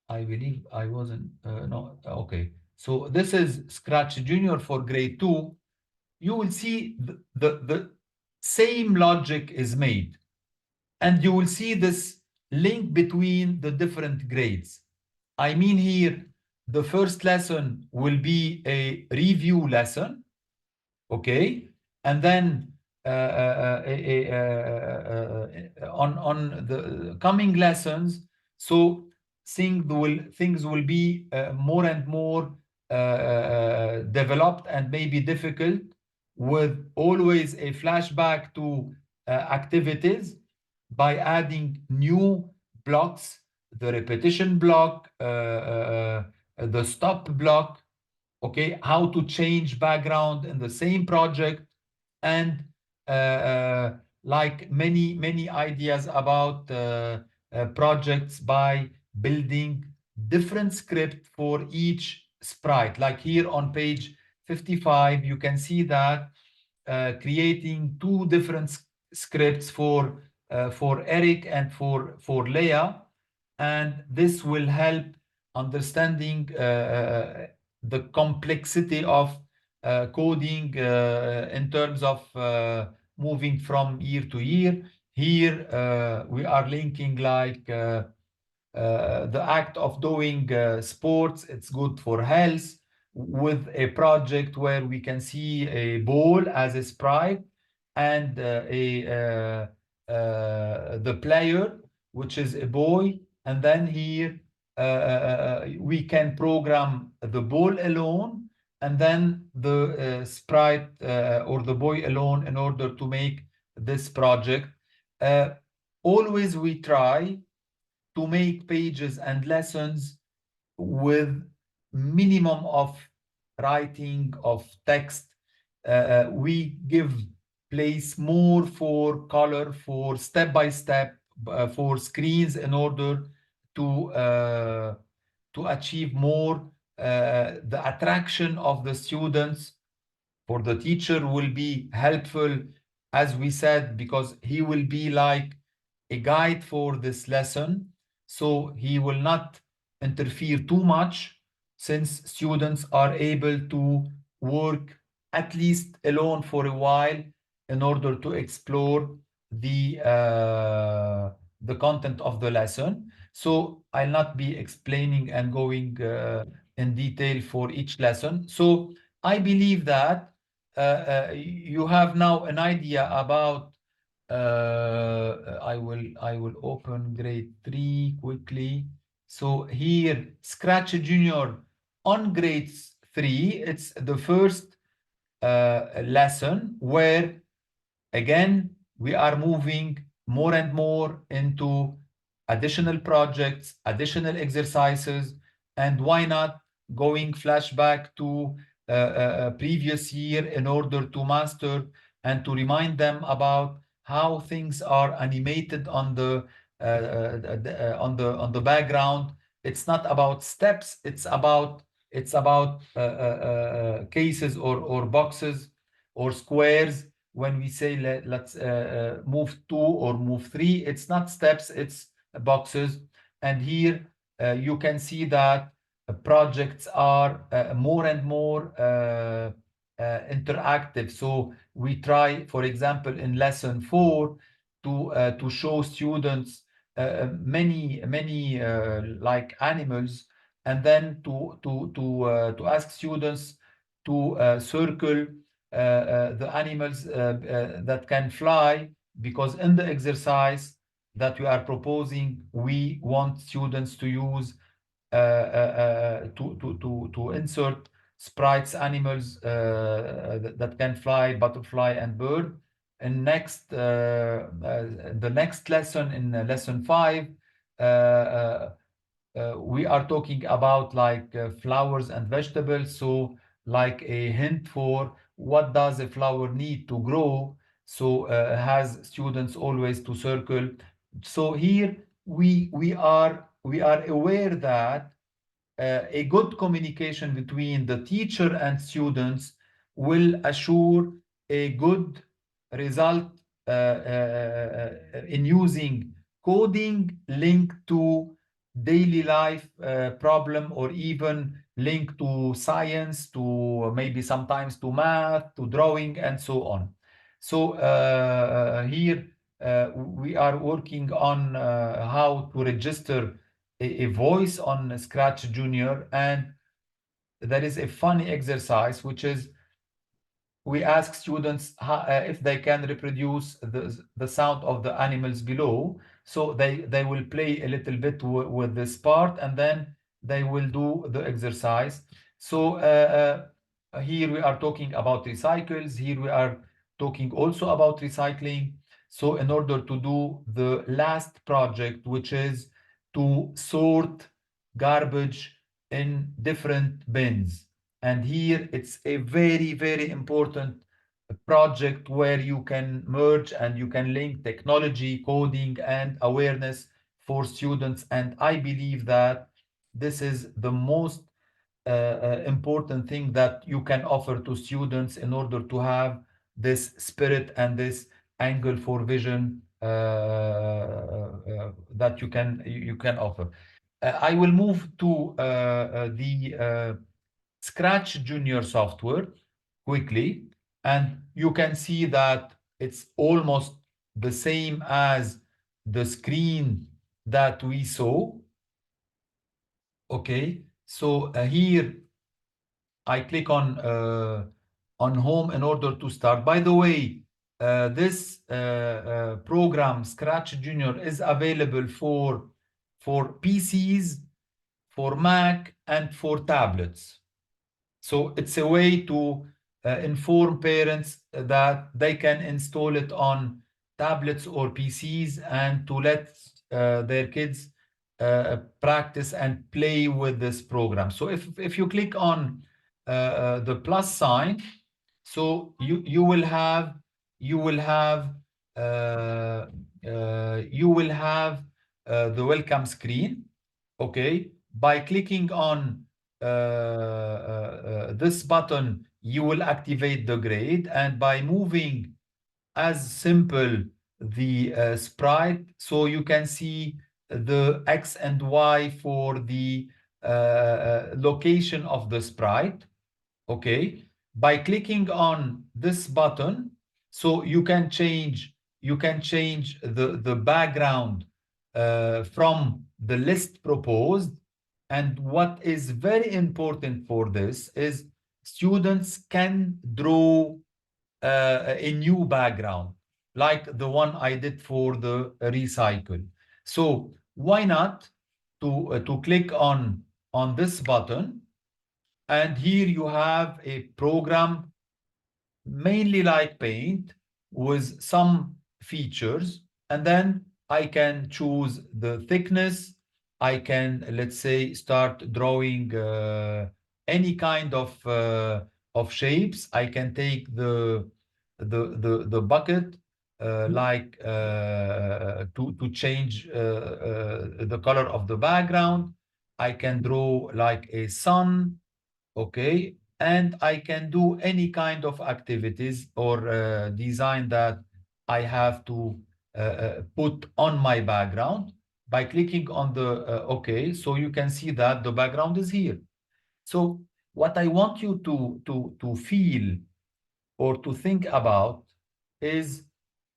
I believe I wasn't, no, okay. So this is Scratch Junior for grade 2. You will see the same logic is made, and you will see this link between the different grades. I mean, here, the first lesson will be a review lesson. okay? And then on the coming lessons, so things will be more and more developed and maybe difficult, with always a flashback to activities by adding new blocks, the repetition block, the stop block, okay, how to change background in the same project, and like many ideas about projects by building different script for each sprite. Like here on page 55, you can see that creating two different scripts for Eric and for Leah, and this will help understanding the complexity of coding in terms of moving from year to year. Here we are linking like the act of doing sports, it's good for health, with a project where we can see a ball as a sprite, and the player, which is a boy, and then here we can program the ball alone, and then the sprite or the boy alone, in order to make this project. Always we try to make pages and lessons with minimum of writing of text. We give place more for color, for step by step, for screens, in order to achieve more the attraction of the students. For the teacher will be helpful, as we said, because he will be like a guide for this lesson, so he will not interfere too much, since students are able to work at least alone for a while, in order to explore the content of the lesson. So I'll not be explaining and going in detail for each lesson. So I believe that you have now an idea about I will open grade 3 quickly. So here, Scratch Junior on grade 3, it's the first lesson where, again, we are moving more and more into additional projects, additional exercises, and why not going flashback to a previous year, in order to master and to remind them about how things are animated on the on the background. It's not about steps, it's about cases or boxes or squares. When we say let's move 2 or move 3, it's not steps, it's boxes. And here you can see that projects are more and more interactive. So we try, for example, in lesson 4, to show students many like animals, and then to ask students to circle the animals that can fly, because in the exercise that we are proposing, we want students to use to insert sprites, animals that can fly, butterfly and bird. And next, the next lesson, in lesson 5, we are talking about like flowers and vegetables. So like a hint for what does a flower need to grow. So has students always to circle. So here we are aware that a good communication between the teacher and students will assure a good result in using coding linked to daily life problem, or even linked to science, to maybe sometimes to math, to drawing, and so on. So here we are working on how to register a voice on Scratch Junior, and there is a funny exercise, which is we ask students if they can reproduce the sound of the animals below. So they will play a little bit with this part, and then they will do the exercise. So here we are talking about recycles. Here we are talking also about recycling. So in order to do the last project, which is to sort garbage in different bins. And here it's a very, very important project where you can merge and you can link technology, coding, and awareness for students. And I believe that this is the most important thing that you can offer to students in order to have this spirit and this angle for vision that you can offer. I will move to the Scratch Junior software quickly, and you can see that it's almost the same as the screen that we saw. Okay, so here I click on home in order to start. By the way, this program Scratch Junior is available for PCs, for Mac, and for tablets. So it's a way to inform parents that they can install it on tablets or PCs and to let their kids practice and play with this program. So if you click on the plus sign, so you will have the welcome screen. Okay, by clicking on this button, you will activate the grade, and by moving as simple the sprite, so you can see the X and Y for the location of the sprite. Okay, by clicking on this button, so you can change the background from the list proposed. And what is very important for this is students can draw a new background, like the one I did for the recycle. So why not to click on this button, and here you have a program mainly like Paint with some features. And then I can choose the thickness. I can, let's say, start drawing any kind of shapes. I can take the bucket like to change the color of the background. I can draw like a sun. Okay, and I can do any kind of activities or design that I have to put on my background by clicking on the OK. So you can see that the background is here. So what I want you to feel or to think about is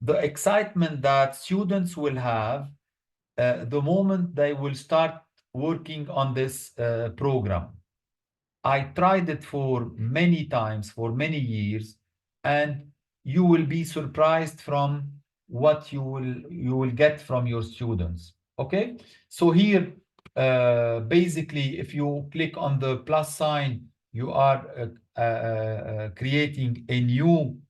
the excitement that students will have the moment they will start working on this program. I tried it for many times, for many years, and you will be surprised from what you will get from your students. Okay, so here, basically, if you click on the plus sign, you are creating a new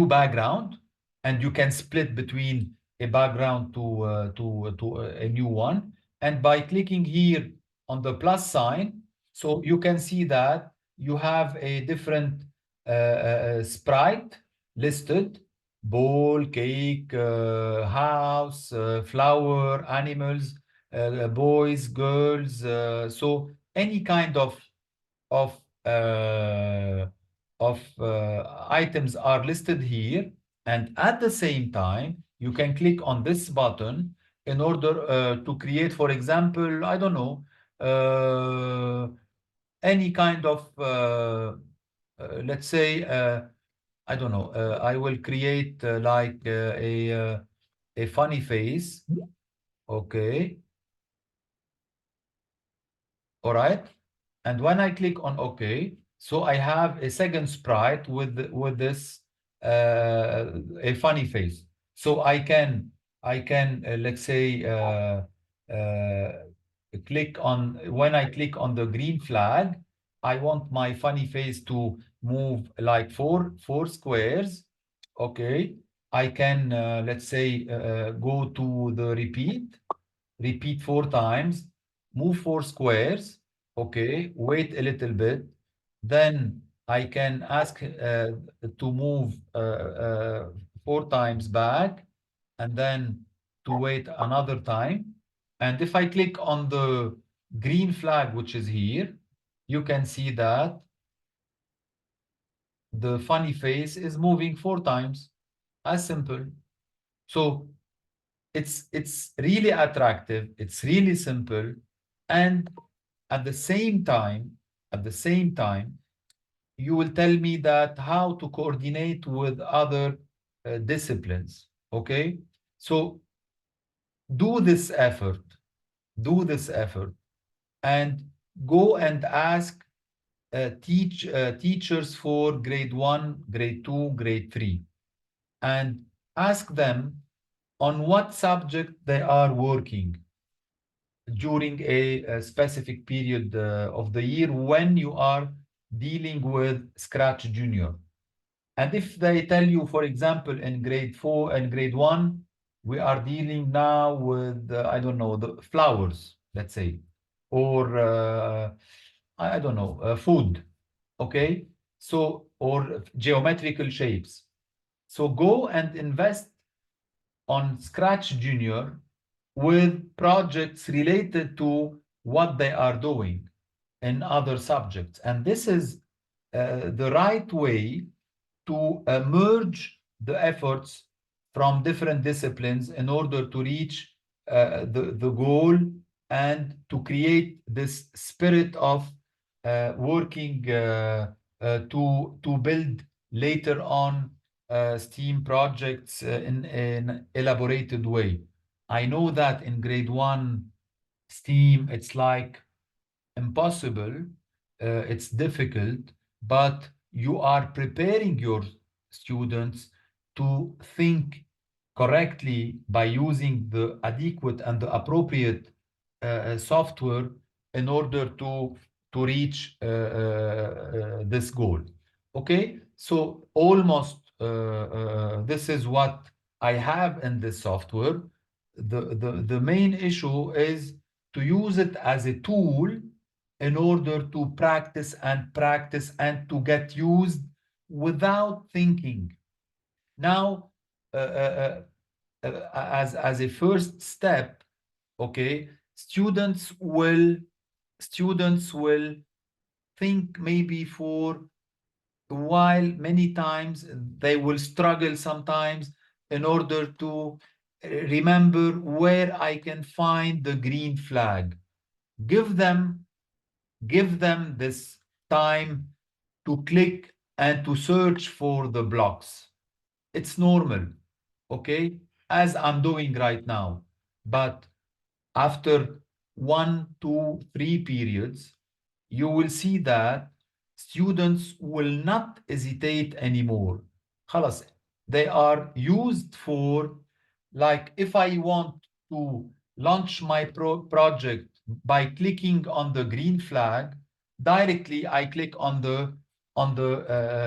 background, and you can split between a background to a new one. And by clicking here on the plus sign, so you can see that you have a different sprite listed: ball, cake, house, flower, animals, boys, girls. So any kind of uh, items are listed here. And at the same time, you can click on this button in order to create, for example, I don't know, any kind of, let's say, I don't know, I will create like a funny face. Okay. All right. And when I click on OK, So I have a second sprite with this a funny face. So I can let's say click on when I click on the green flag, I want my funny face to move like four squares. Okay, I can let's say go to the repeat 4 times, move 4 squares. Okay, wait a little bit. Then I can ask to move 4 times back and then to wait another time. And if I click on the green flag, which is here, you can see that the funny face is moving 4 times. As simple. So it's really attractive, it's really simple, and at the same time, you will tell me that how to coordinate with other disciplines. Okay, so do this effort, do this effort, and go and ask teachers for grade 1, grade 2, grade 3, and ask them on what subject they are working during a specific period of the year when you are dealing with Scratch Junior. And if they tell you, for example, in grade 4 and grade 1, we are dealing now with, I don't know, the flowers, let's say, or I don't know, food, okay? So, or geometrical shapes. So go and invest on Scratch Junior with projects related to what they are doing in other subjects. And this is the right way to merge the efforts from different disciplines in order to reach the goal and to create this spirit of working to build later on STEAM projects in an elaborated way. I know that in grade 1 STEAM, it's like impossible, it's difficult, but you are preparing your students to think correctly by using the adequate and the appropriate software in order to reach this goal. Okay, so almost this is what I have in this software. The main issue is to use it as a tool in order to practice and to get used without thinking. Now, as a first step, okay, students will think maybe for a while, many times they will struggle sometimes in order to remember where I can find the green flag. Give them this time to click and to search for the blocks. It's normal, okay, as I'm doing right now. But after 1, 2, 3 periods, you will see that students will not hesitate anymore. خلاص, they are used for, like, if I want to launch my project by clicking on the green flag, directly I click on the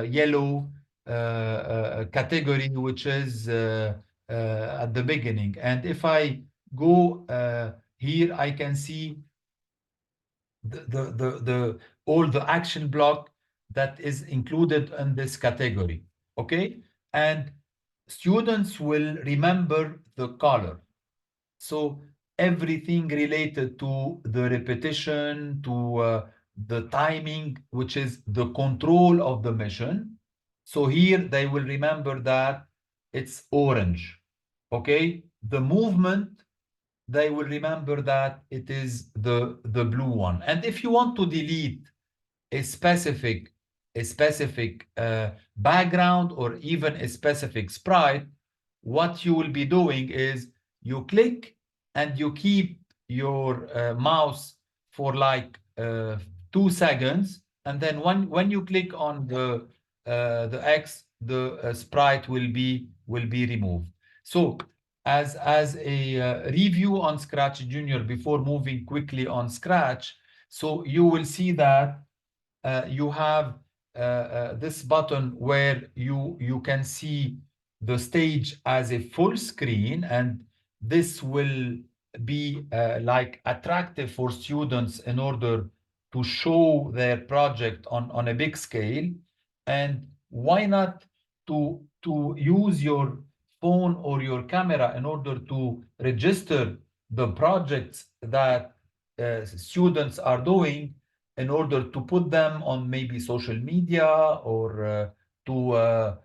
yellow category, which is at the beginning. And if I go here, I can see the all the action block that is included in this category. Okay, and students will remember the color. So everything related to the repetition, to the timing, which is the control of the mission. So here they will remember that it's orange. Okay, the movement, they will remember that it is the blue one. And if you want to delete a specific background or even a specific sprite, what you will be doing is you click and you keep your mouse for like 2 seconds, and then when you click on the X, the sprite will be removed. So as a review on Scratch Junior before moving quickly on Scratch, so you will see that you have this button where you can see the stage as a full screen, and this will be like attractive for students in order to show their project on a big scale. And why not to use your phone or your camera in order to register the projects that students are doing, in order to put them on maybe social media, or to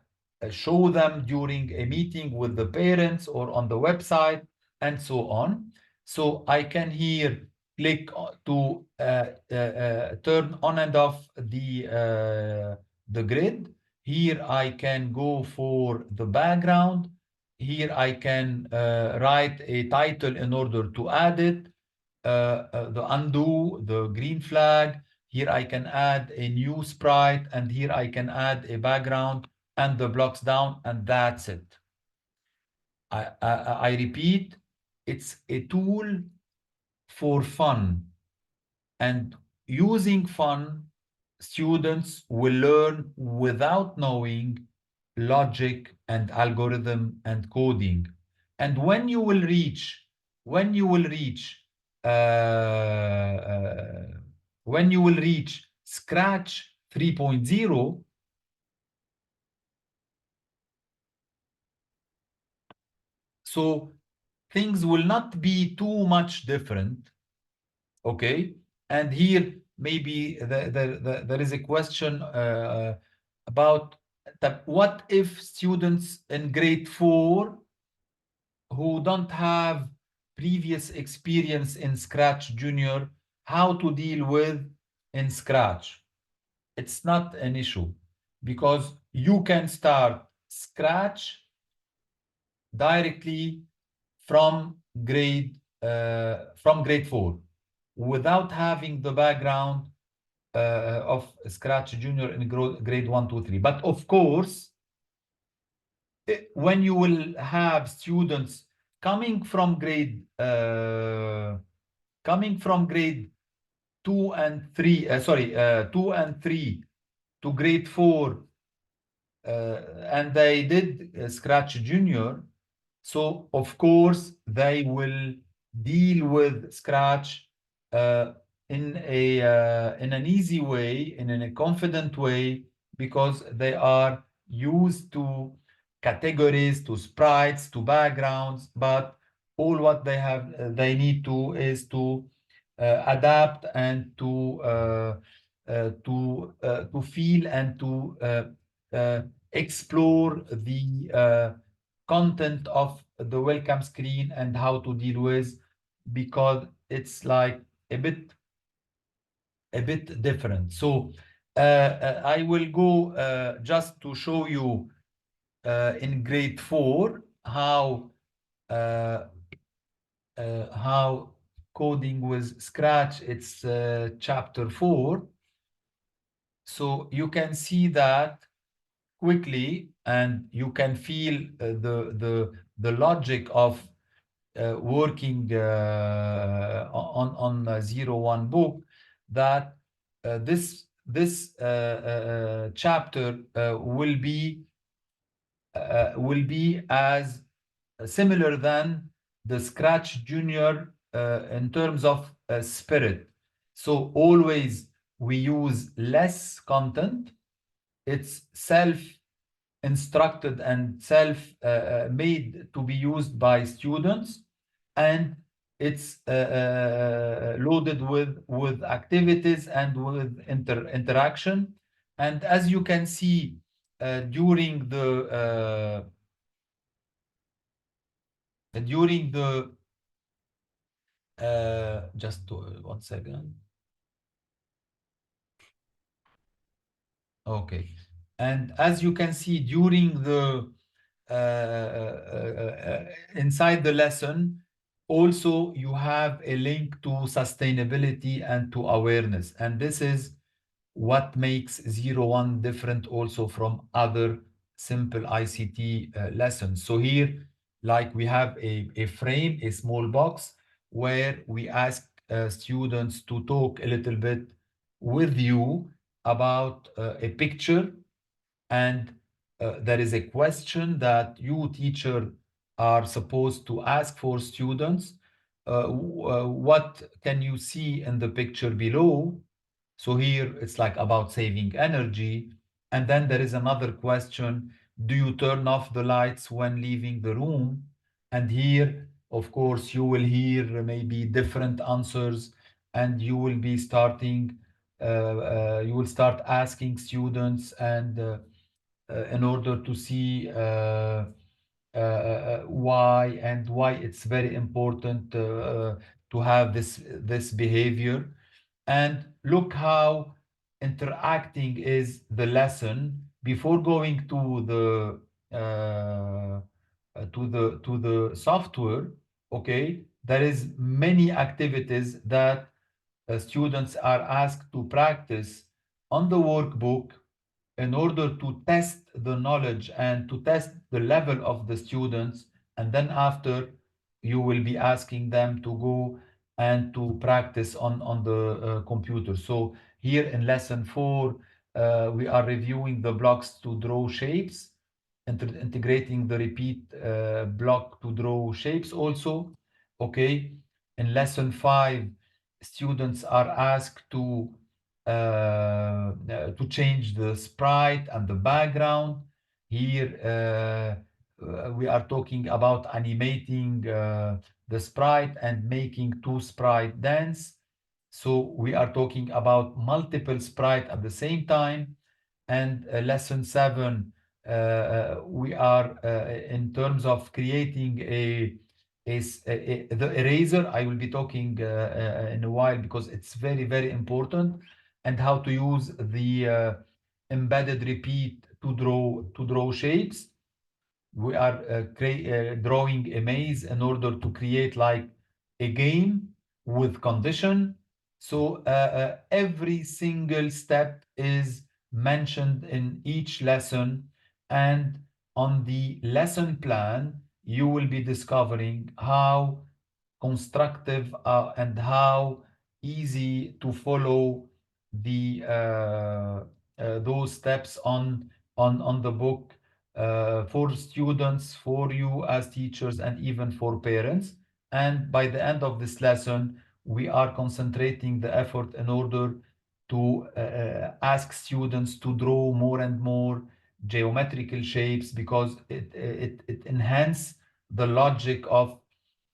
show them during a meeting with the parents or on the website, and so on. So I can here click to turn on and off the grid. Here I can go for the background. Here I can write a title in order to add it. The undo, the green flag. Here I can add a new sprite, and here I can add a background and the blocks down, and that's it. I repeat, it's a tool for fun, and using fun, students will learn without knowing logic and algorithm and coding. And when you will reach uh, uh, when you will reach Scratch 3.0, so things will not be too much different. Okay, and here maybe there is a question about that. What if students in grade 4 who don't have previous experience in Scratch Junior, how to deal with in Scratch? It's not an issue, because you can start Scratch directly from grade 4 without having the background of Scratch Junior in grade 1, 2, 3. But of course, when you will have students coming from grade 2 and 3, 2 and 3 to grade 4, and they did Scratch Junior, so of course they will deal with Scratch uh, in an easy way, in a confident way, because they are used to categories, to sprites, to backgrounds. But all what they need to is to adapt, and to feel, and to explore the content of the welcome screen and how to deal with, because it's like a bit different. So I will go just to show you in grade 4 how coding with Scratch. It's chapter 4. So you can see that quickly, and you can feel the logic of working on ZERO1 book, that this chapter will be as similar than the Scratch Junior in terms of spirit. So always we use less content. It's self-instructed and self-made to be used by students, and it's loaded with activities and with interaction. And as you can see during the just 1 second. Okay, and as you can see during the inside the lesson, also you have a link to sustainability and to awareness, and this is what makes ZERO1 different also from other simple ICT lessons. So here, like we have a frame, a small box, where we ask students to talk a little bit with you about a picture, and there is a question that you, teacher, are supposed to ask for students. What can you see in the picture below? So here it's like about saving energy. And then there is another question: do you turn off the lights when leaving the room? And here, of course, you will hear maybe different answers, and you will be starting, you will start asking students, and in order to see why it's very important to have this behavior. And look how interacting is the lesson before going to the software. Okay, there is many activities that students are asked to practice on the workbook in order to test the knowledge and to test the level of the students. And then after, you will be asking them to go and to practice on the computer. So here in lesson 4, we are reviewing the blocks to draw shapes, integrating the repeat block to draw shapes also. Okay, in lesson 5, students are asked to change the sprite and the background. Here we are talking about animating the sprite and making two sprite dance. So we are talking about multiple sprite at the same time. And lesson 7, we are in terms of creating the eraser. I will be talking in a while because it's very, very important, and how to use the embedded repeat to draw shapes. We are drawing a maze in order to create like a game with condition. So every single step is mentioned in each lesson, and on the lesson plan you will be discovering how constructive and how easy to follow the those steps on the book, for students, for you as teachers, and even for parents. And by the end of this lesson, we are concentrating the effort in order to ask students to draw more and more geometrical shapes, because it enhances the logic of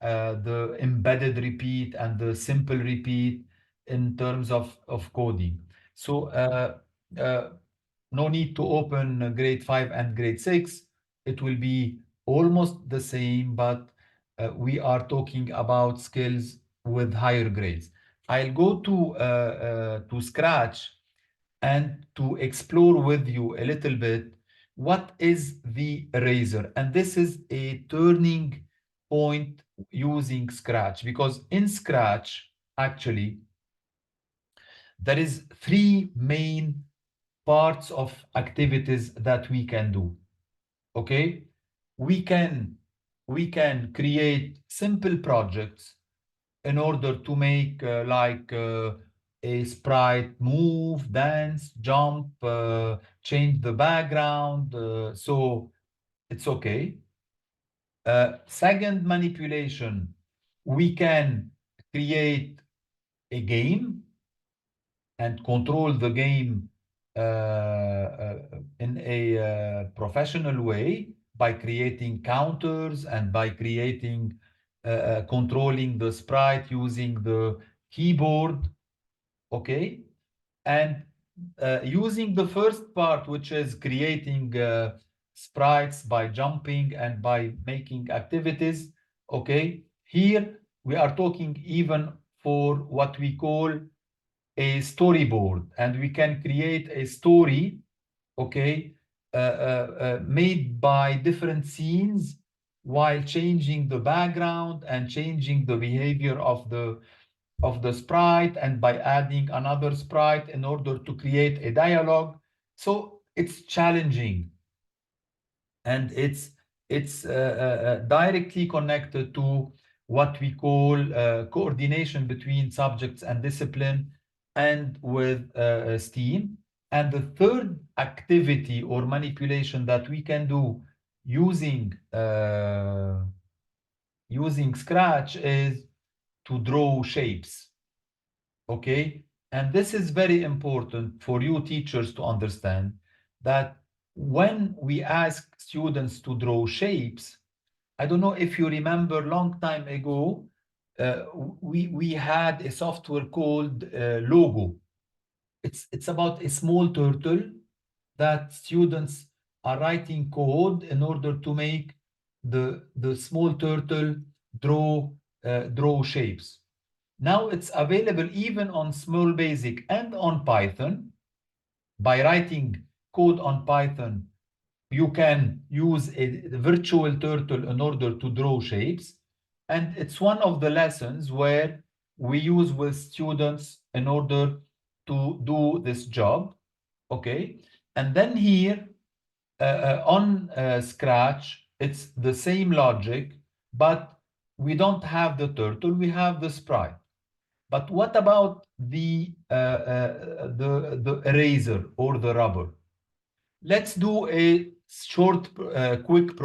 the embedded repeat and the simple repeat in terms of coding. So uh, no need to open grade 5 and grade 6. It will be almost the same, but we are talking about skills with higher grades. I'll go to Scratch and to explore with you a little bit what is the eraser. And this is a turning point using Scratch, because in Scratch, actually, there is three main parts of activities that we can do. Okay, we can create simple projects in order to make a sprite move, dance, jump, change the background. So it's okay. Second manipulation, we can create a game and control the game in a professional way by creating counters and by creating controlling the sprite using the keyboard. Okay, and using the first part, which is creating sprites by jumping and by making activities. Okay, here we are talking even for what we call a storyboard, and we can create a story. Okay, made by different scenes, while changing the background and changing the behavior of the of the sprite and by adding another sprite in order to create a dialogue. So it's challenging, and it's directly connected to what we call coordination between subjects and discipline and with STEAM. And the third activity or manipulation that we can do using using Scratch is to draw shapes. Okay, and this is very important for you teachers to understand that when we ask students to draw shapes, I don't know if you remember, long time ago, we had a software called Logo. It's about a small turtle that students are writing code in order to make the small turtle draw shapes. Now it's available even on Small Basic and on Python. By writing code on Python, you can use a virtual turtle in order to draw shapes. And it's one of the lessons where we use with students in order to do this job. Okay. And then here on Scratch, it's the same logic, but we don't have the turtle, we have the sprite. But what about the eraser or the rubber? Let's do a short, quick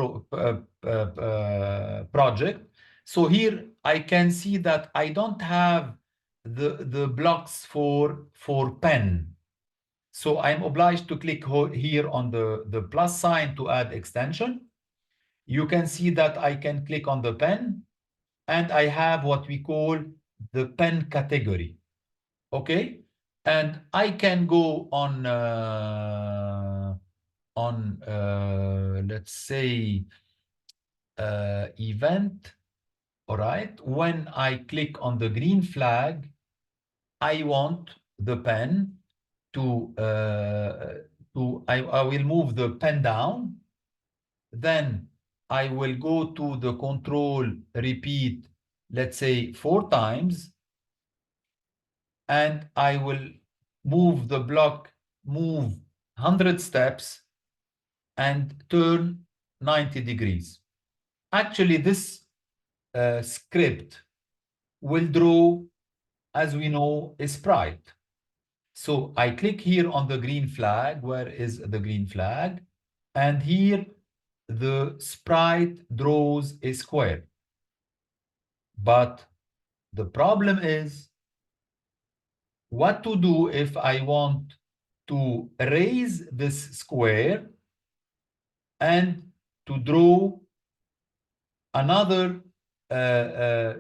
project. So here I can see that I don't have the blocks for pen. So I'm obliged to click here on the plus sign to add extension. You can see that I can click on the pen, and I have what we call the pen category. Okay, and I can go on let's say event. All right, when I click on the green flag, I want the pen to I will move the pen down. Then I will go to the control repeat, let's say 4 times, and I will move the block, move 100 steps and turn 90 degrees. Actually, this script will draw, as we know, a sprite. So I click here on the green flag. Where is the green flag? And here the sprite draws a square. But the problem is what to do if I want to erase this square and to draw another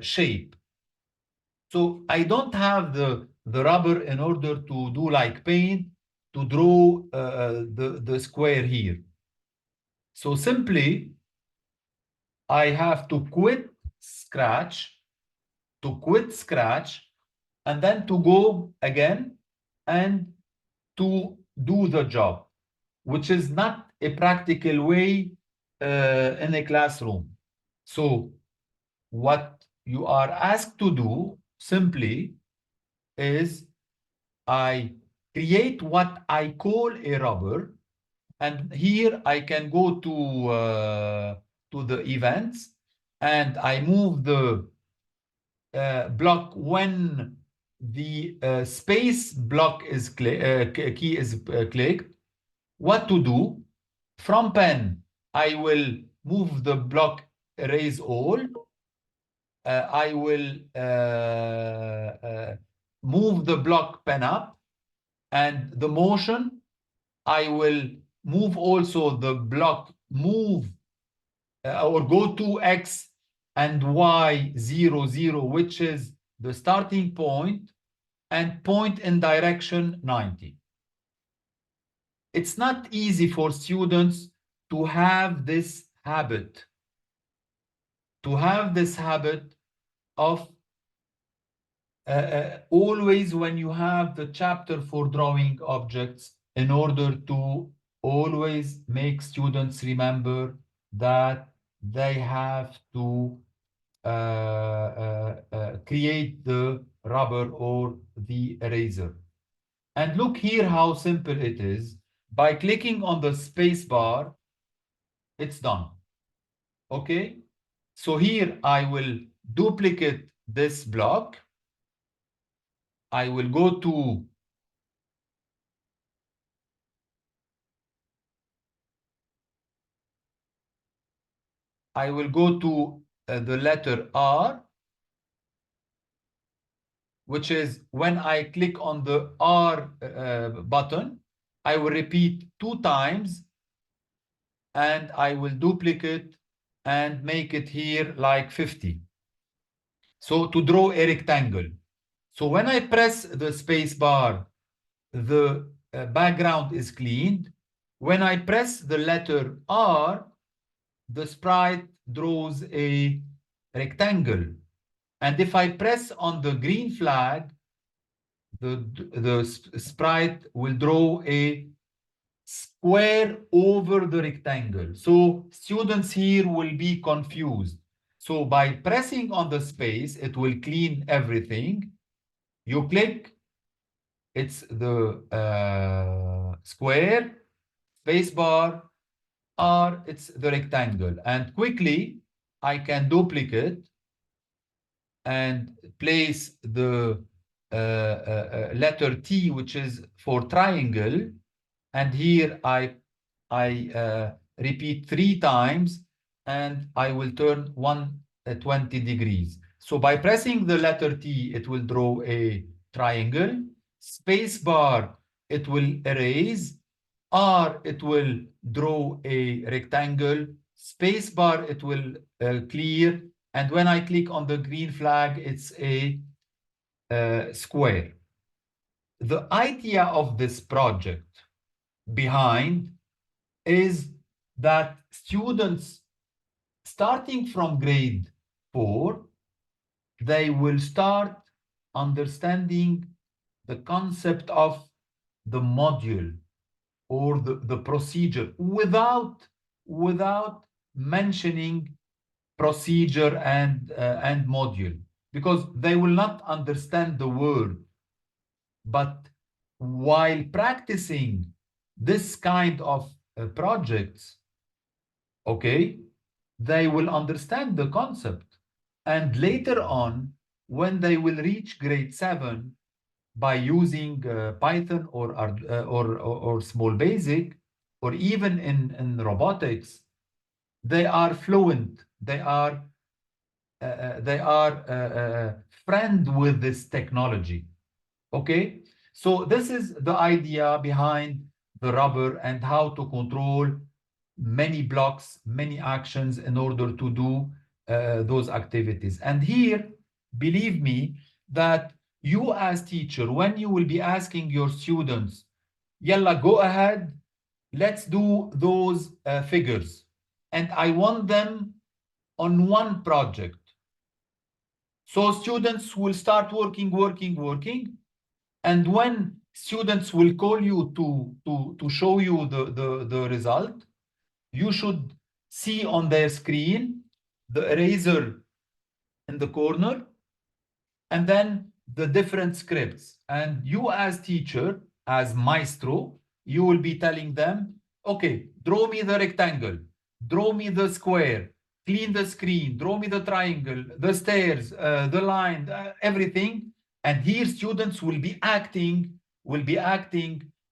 shape. So I don't have the rubber in order to do like paint to draw the square here. So simply I have to quit Scratch, and then to go again and to do the job, which is not a practical way in a classroom. So what you are asked to do simply is I create what I call a rubber, and here I can go to the events, and I move the block when the space block is key is clicked. What to do? From pen, I will move the block erase all. I will move the block pen up, and the motion, I will move also the block move or go to X and Y 0, 0, which is the starting point, and point in direction 90. It's not easy for students to have this habit, of always when you have the chapter for drawing objects, in order to always make students remember that they have to create the rubber or the eraser. And look here how simple it is. By clicking on the space bar, it's done. Okay? So here I will duplicate this block. I will go to the letter R, which is when I click on the R button, I will repeat 2 times and I will duplicate and make it here like 50. So to draw a rectangle. So when I press the space bar, the background is cleaned. When I press the letter R, the sprite draws a rectangle. And if I press on the green flag, the sprite will draw a square over the rectangle. So students here will be confused. So by pressing on the space, it will clean everything. You click, it's the square, space bar, or it's the rectangle. And quickly, I can duplicate and place the letter T, which is for triangle. And here I repeat 3 times, and I will turn 120 degrees. So by pressing the letter T, it will draw a triangle. Space bar, it will erase. R, it will draw a rectangle. Space bar, it will clear. And when I click on the green flag, it's a square. The idea of this project behind is that students starting from grade 4, they will start understanding the concept of the module or the procedure without mentioning procedure and module, because they will not understand the word. But while practicing this kind of projects, okay, they will understand the concept. And later on, when they will reach grade 7, by using Python or Small Basic, or even in robotics, they are fluent. They are friend with this technology. Okay, so this is the idea behind the rubber and how to control many blocks, many actions in order to do those activities. And here, believe me, that you as teacher, when you will be asking your students, yalla, go ahead, let's do those figures. And I want them on one project. So students will start working. And when students will call you to show you the result, you should see on their screen the eraser in the corner, and then the different scripts. And you as teacher, as maestro, you will be telling them, okay, draw me the rectangle, draw me the square, clean the screen, draw me the triangle, the stairs, the line, everything. And here students will be acting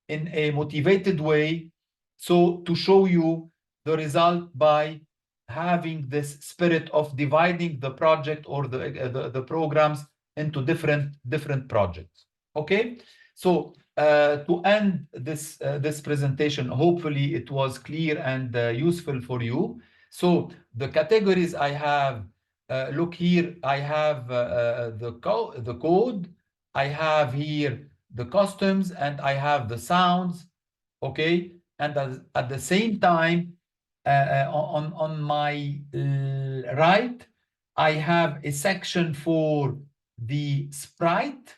in a motivated way. So to show you the result by having this spirit of dividing the project or the programs into different projects. Okay, so to end this presentation, hopefully it was clear and useful for you. So the categories I have, look here, I have the code, I have here the customs, and I have the sounds. Okay, and at the same time, on my right, I have a section for the sprite,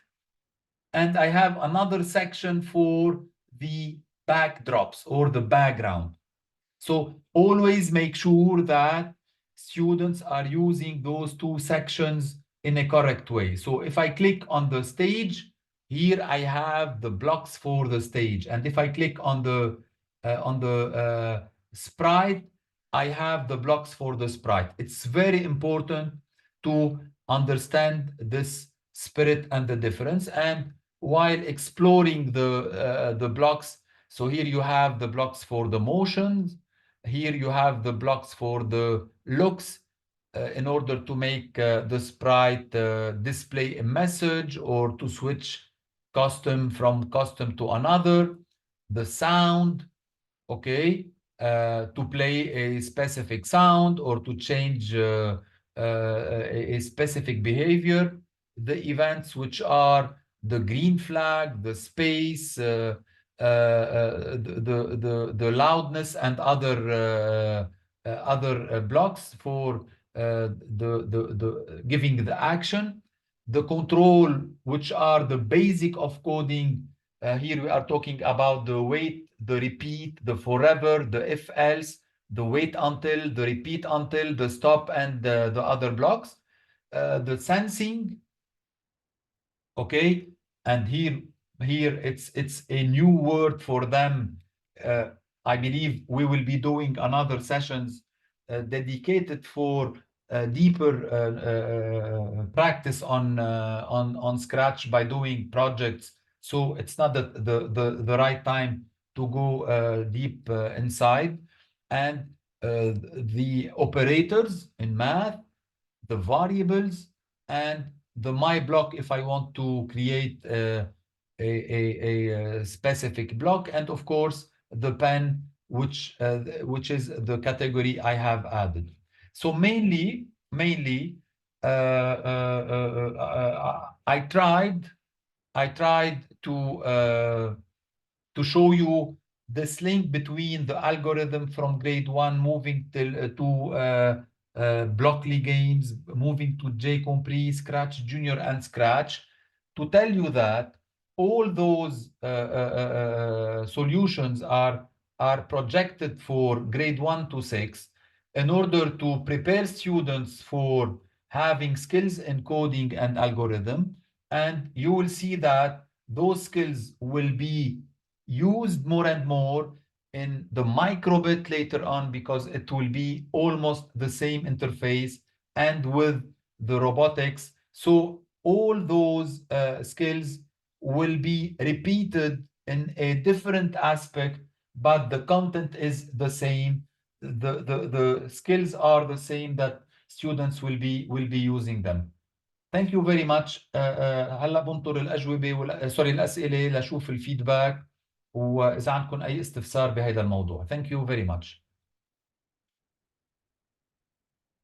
and I have another section for the backdrops or the background. So always make sure that students are using those 2 sections in a correct way. So if I click on the stage, here I have the blocks for the stage. And if I click on the sprite, I have the blocks for the sprite. It's very important to understand this spirit and the difference. And while exploring the blocks, so here you have the blocks for the motions, here you have the blocks for the looks, in order to make the sprite display a message or to switch custom from custom to another, the sound, okay, to play a specific sound or to change a specific behavior, the events which are the green flag, the space, the loudness and other blocks for the giving the action, the control, which are the basic of coding. Here we are talking about the wait, the repeat, the forever, the if else, the wait until, the repeat until, the stop, and the other blocks. The sensing, okay, and here it's a new word for them. I believe we will be doing another sessions dedicated for deeper practice on Scratch by doing projects. So it's not the right time to go deep inside. And the operators in math, the variables, and the my block if I want to create a specific block, and of course the pen, which is the category I have added. So mainly I tried to show you this link between the algorithm from grade 1 moving to Blockly games, moving to jCompris, Scratch Junior, and Scratch, to tell you that all those solutions are projected for grade 1 to 6 in order to prepare students for having skills in coding and algorithm. And you will see that those skills will be used more and more in the microbit later on, because it will be almost the same interface and with the robotics. So all those skills will be repeated in a different aspect, but the content is the same. The skills are the same, that students will be using them. Thank you very much. هلا بنطر الأجوبة سوري الأسئلة لشوف الفيدباك، وإذا عندكم أي استفسار بهذا الموضوع. Thank you very much.